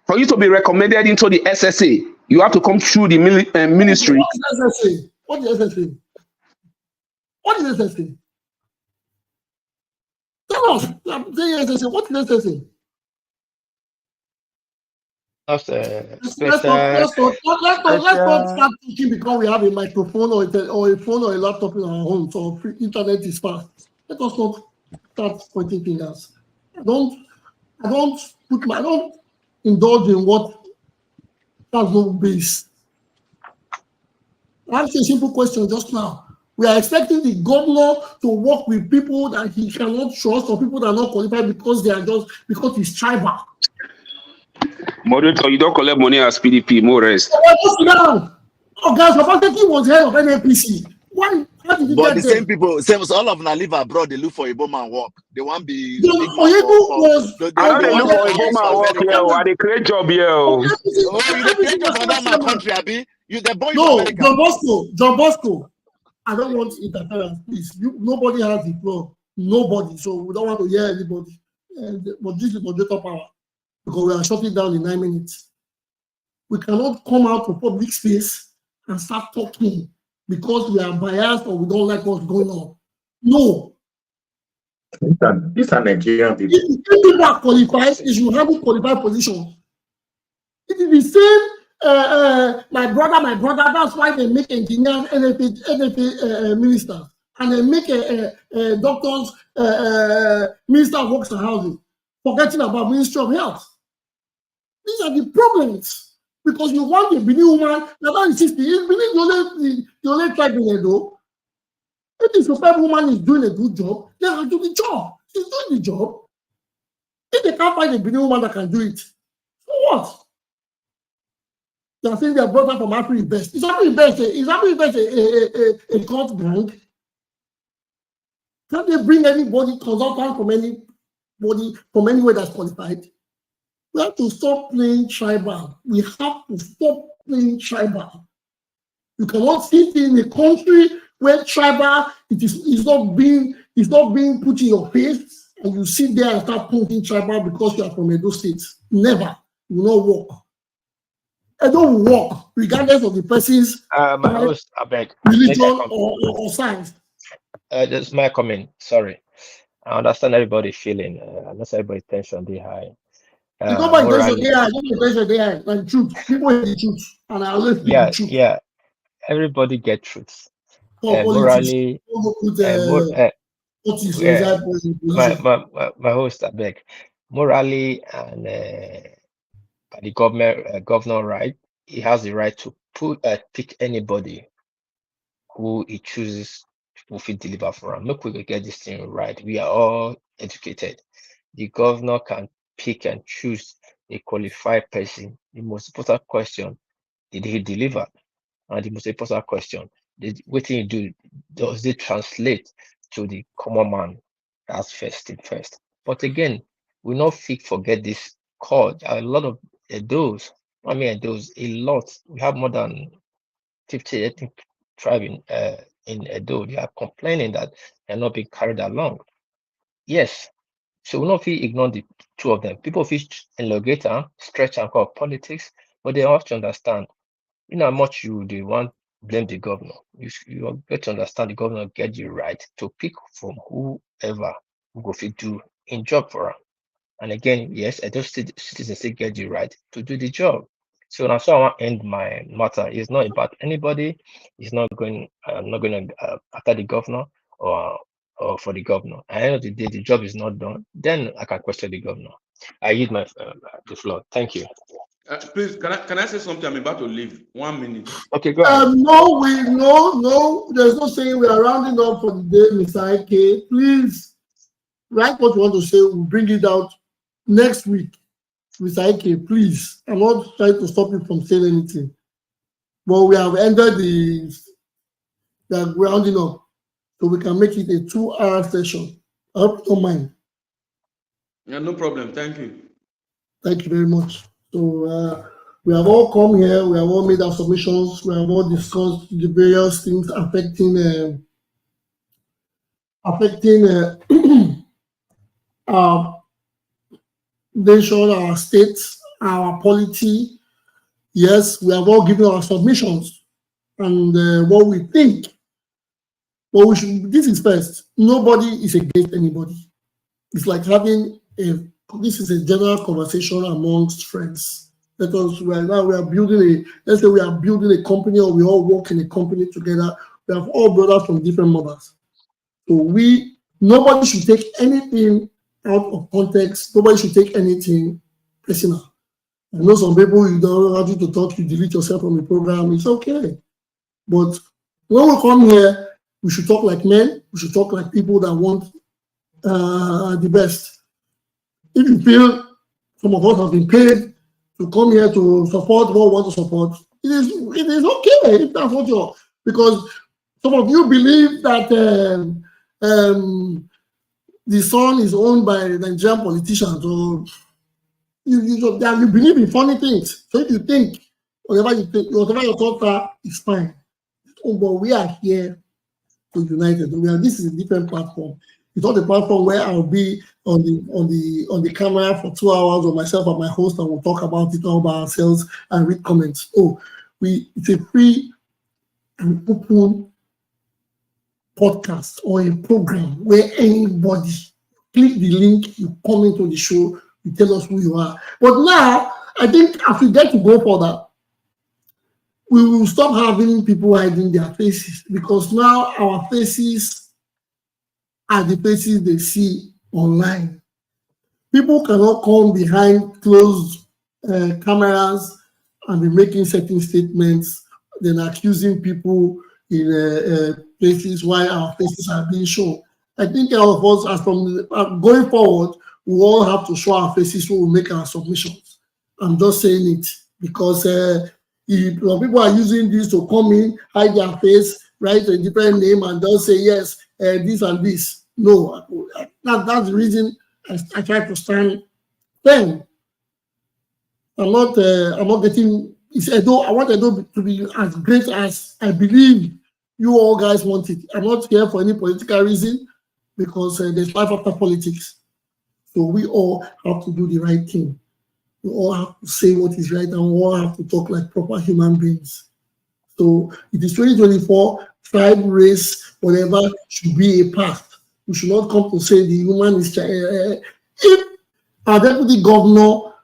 For you to be recommended into the SSA, You have to come through the ministry. What is SSA? What is SSA? What is SSA? Tell us. I'm saying SSA. What is SSA? Let's Let's not start thinking because we have a microphone or a phone or a laptop in our home, so internet is fast. Let us not start pointing fingers. I don't indulge in what has no base. I asked a simple question just now. We are expecting the governor to work with people that he cannot trust or people that are not qualified because he's tribal. Moderator, you don't collect money as PDP, more rest. Oh, guys, Obaseki was head of NAPC. Why? How did you But get the there? same people, all of them live abroad, they look for a man work. They want to be I don't look for a woman work here. I they create job here. Oh, you create job for that my country, Abi. You the boy no, America. John Bosco. I don't want interference, please. Nobody has the floor. Nobody. So we don't want to hear anybody. But this is moderator power. Because we are shutting down in 9 minutes. We cannot come out to public space and start talking because we are biased or we don't like what's going on. No. These are Nigerian people. If people are qualified, they should have a qualified position. It is the same. My brother, that's why they make engineers, NFA ministers, and they make doctors, minister of works and housing, forgetting about Ministry of Health. These are the problems. Because you want a Benin woman, that is 60. Is Benin the only tribe in Edo? If the superb woman is doing a good job, they can do the job. She's doing the job. If they can't find a Benin woman that can do it, so what? They are saying their brother from Africa Invest. Is Africa Invest a cult gang? Can't they bring anybody, consultant from anybody, from anywhere that's qualified? We have to stop playing tribal. We have to stop playing tribal. You cannot sit in a country where tribal is not being put in your face, and you sit there and start pointing tribal because you are from Edo State. Never. It will not work. Edo will work regardless of the person's religion or science. This is my comment. Sorry, I understand everybody's feeling. Not everybody's tension be high. And truth. People hate the truth, and I always speak the truth. Yeah. Everybody get truths. Morally, my host, I beg. Morally and the governor right, he has the right to pick anybody who he chooses who fit deliver for him. Look, we will get this thing right. We are all educated. The governor can pick and choose a qualified person. The most important question, did he deliver? And the most important question, what he do, does it translate to the common man? That's first thing first. But again, we not forget this call. A lot of those, a lot. We have more than 50 ethnic tribe in Edo. They are complaining that they're not being carried along. Yes. So we not ignore the two of them. People feel elongate and stretch and call politics, but they have to understand, how much you want blame the governor. You get to understand the governor get the right to pick from whoever who go fit do in job for him. And again, yes, Edo citizens still get the right to do the job. So now, so I want to end my matter. It's not about anybody. It's not going. I'm not going to attack the governor or for the governor. At the end of the day, the job is not done. Then I can question the governor. I yield my the floor. Thank you. Please, can I say something? I'm about to leave. 1 minute. Okay, go ahead. No. There's no saying we are rounding up for the day, Mr. IK. Please write what you want to say. We'll bring it out next week. Mr. IK, please. I'm not trying to stop you from saying anything. But we have ended the rounding up, so we can make it a 2-hour session. I hope you don't mind. Yeah, no problem. Thank you. Thank you very much. So we have all come here. We have all made our submissions. We have all discussed the various things affecting our nation, our state, our polity, Yes, we have all given our submissions and what we think. But we should. This is first. Nobody is against anybody. It's like having a. This is a general conversation amongst friends. Because right now we are building a. Let's say we are building a company, or we all work in a company together. We have all brothers from different mothers. So nobody should take anything out of context. Nobody should take anything personal. I know some people, you don't want you to talk, you delete yourself from the program. It's okay. But when we come here, we should talk like men. We should talk like people that want the best. If you feel some of us have been paid to come here to support what we want to support, it is okay if that's what you're. Because some of you believe that the sun is owned by Nigerian politicians, or you believe in funny things. So if you think whatever your thoughts are, it's fine. But we are here to unite. This is a different platform. It's not a platform where I'll be on the camera for 2 hours, or myself and my host, and we'll talk about it all by ourselves and read comments. It's a free and open podcast or a program where anybody click the link, you come into the show, you tell us who you are. But now, I think as we get to go further, we will stop having people hiding their faces, because now our faces are the faces they see online. People cannot come behind closed cameras and be making certain statements, then accusing people in places while our faces are being shown. I think all of us, as from going forward, we all have to show our faces when we make our submissions. I'm just saying it because if people are using this to come in, hide their face, write a different name, and they'll say yes, this and this. No, that's the reason I try to stand firm. I'm not getting. It's Edo. I want Edo to be as great as I believe you all guys want it. I'm not here for any political reason, because there's life after politics. So we all have to do the right thing. We all have to say what is right, and we all have to talk like proper human beings. So it is 2024, tribe, race, whatever should be a path. We should not come to say the human is. If our deputy governor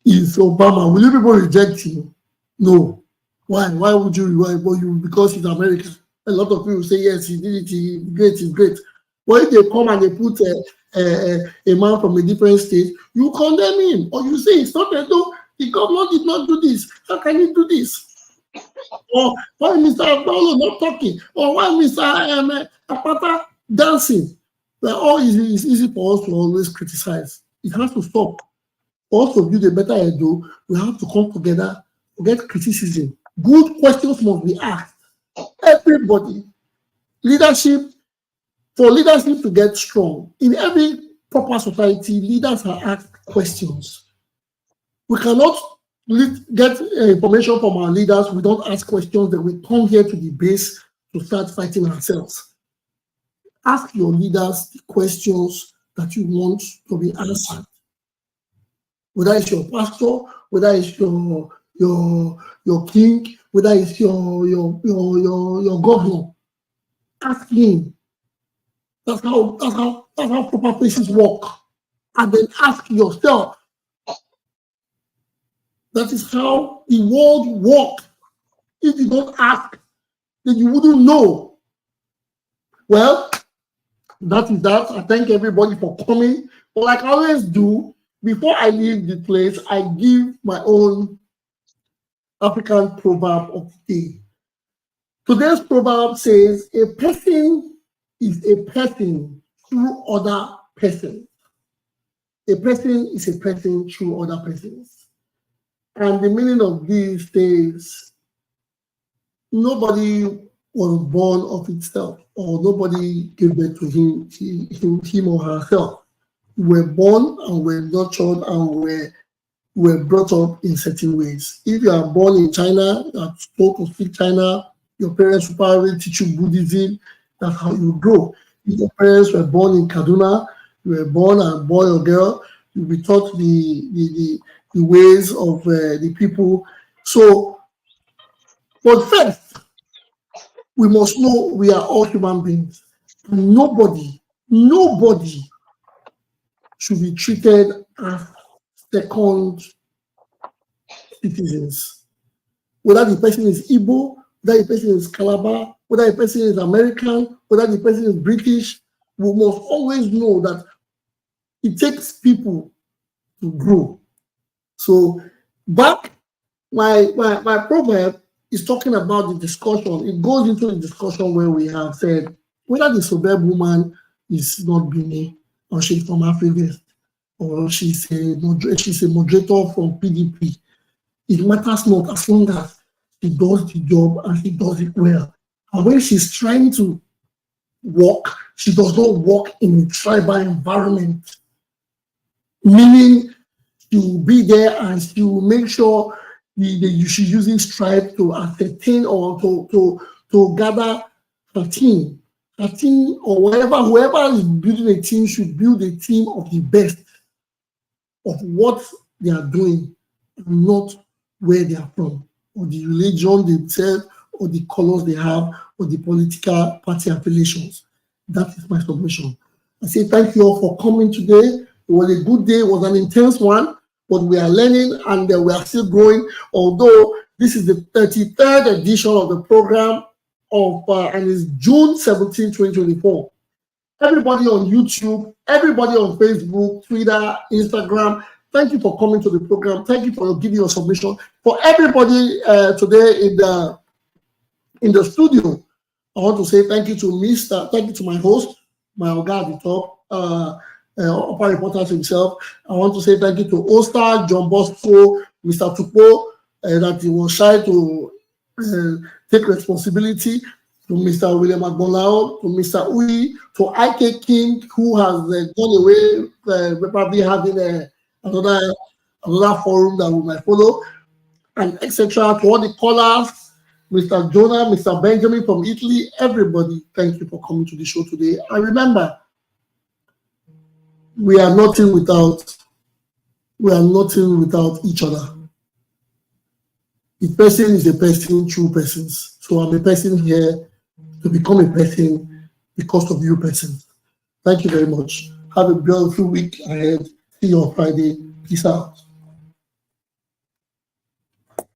is Obama, will you people reject him? No. Why? Why would you? Because he's American. A lot of people say yes, he did it. He's great. But if they come and they put a man from a different state, you condemn him, or you say it's not Edo. The governor did not do this. How can he do this? Or why Mr. Abdullah not talking? Or why Mr. Akpata dancing? It's easy for us to always criticize. It has to stop. For us to build a better Edo, we have to come together, forget criticism. Good questions must be asked. Everybody. For leadership to get strong, in every proper society, leaders are asked questions. We cannot get information from our leaders. We don't ask questions. Then we come here to the base to start fighting ourselves. Ask your leaders the questions that you want to be answered. Whether it's your pastor, whether it's your king, whether it's your governor, ask him. That's how proper places work. And then ask yourself. That is how the world works. If you don't ask, then you wouldn't know. Well, that is that. I thank everybody for coming. But like I always do, before I leave the place, I give my own African proverb of the day. Today's proverb says, a person is a person through other persons. A person is a person through other persons. And the meaning of this says, nobody was born of itself, or nobody gave birth to him or herself. We were born and were nurtured and were brought up in certain ways. If you are born in China, you are taught to speak China, your parents will probably teach you Buddhism. That's how you grow. If your parents were born in Kaduna, you were born a boy or girl, you'll be taught the ways of the people So, but first, we must know we are all human beings. And nobody should be treated as second citizens. Whether the person is Igbo, whether the person is Calabar, whether the person is American, whether the person is British, we must always know that it takes people to grow. So back, my proverb is talking about the discussion. It goes into the discussion where we have said whether the suburb woman is not Benin or she's from Africa or she's a moderator from PDP. It matters not as long as she does the job and she does it well. And when she's trying to work, she does not work in a tribal environment, meaning she will be there and she will make sure she's using stripe to ascertain or to gather her team. Her team or whoever is building a team should build a team of the best of what they are doing and not where they are from, or the religion themselves, or the colors they have, or the political party affiliations. That is my submission. I say thank you all for coming today. It was a good day, it was an intense one, but we are learning and we are still growing, although this is the 33rd edition of the program and it's June 17, 2024. Everybody on YouTube, everybody on Facebook, Twitter, Instagram, thank you for coming to the program. Thank you for giving your submission. For everybody today in the studio, I want to say thank you to my host, my Oga at the top, Upper Reporters himself. I want to say thank you to Oster, John Bosco, Mr. Tupo, that he was shy to take responsibility. To Mr. William Agbonlao, to Mr. Uyi, to IK King, who has gone away, probably having another forum that we might follow, and etc. To all the callers, Mr. Jonah, Mr. Benjamin from Italy, everybody, thank you for coming to the show today. And remember, we are nothing without each other. Each person is a person, true persons. So I'm a person here to become a person because of you persons. Thank you very much. Have a beautiful week ahead. See you on Friday. Peace out.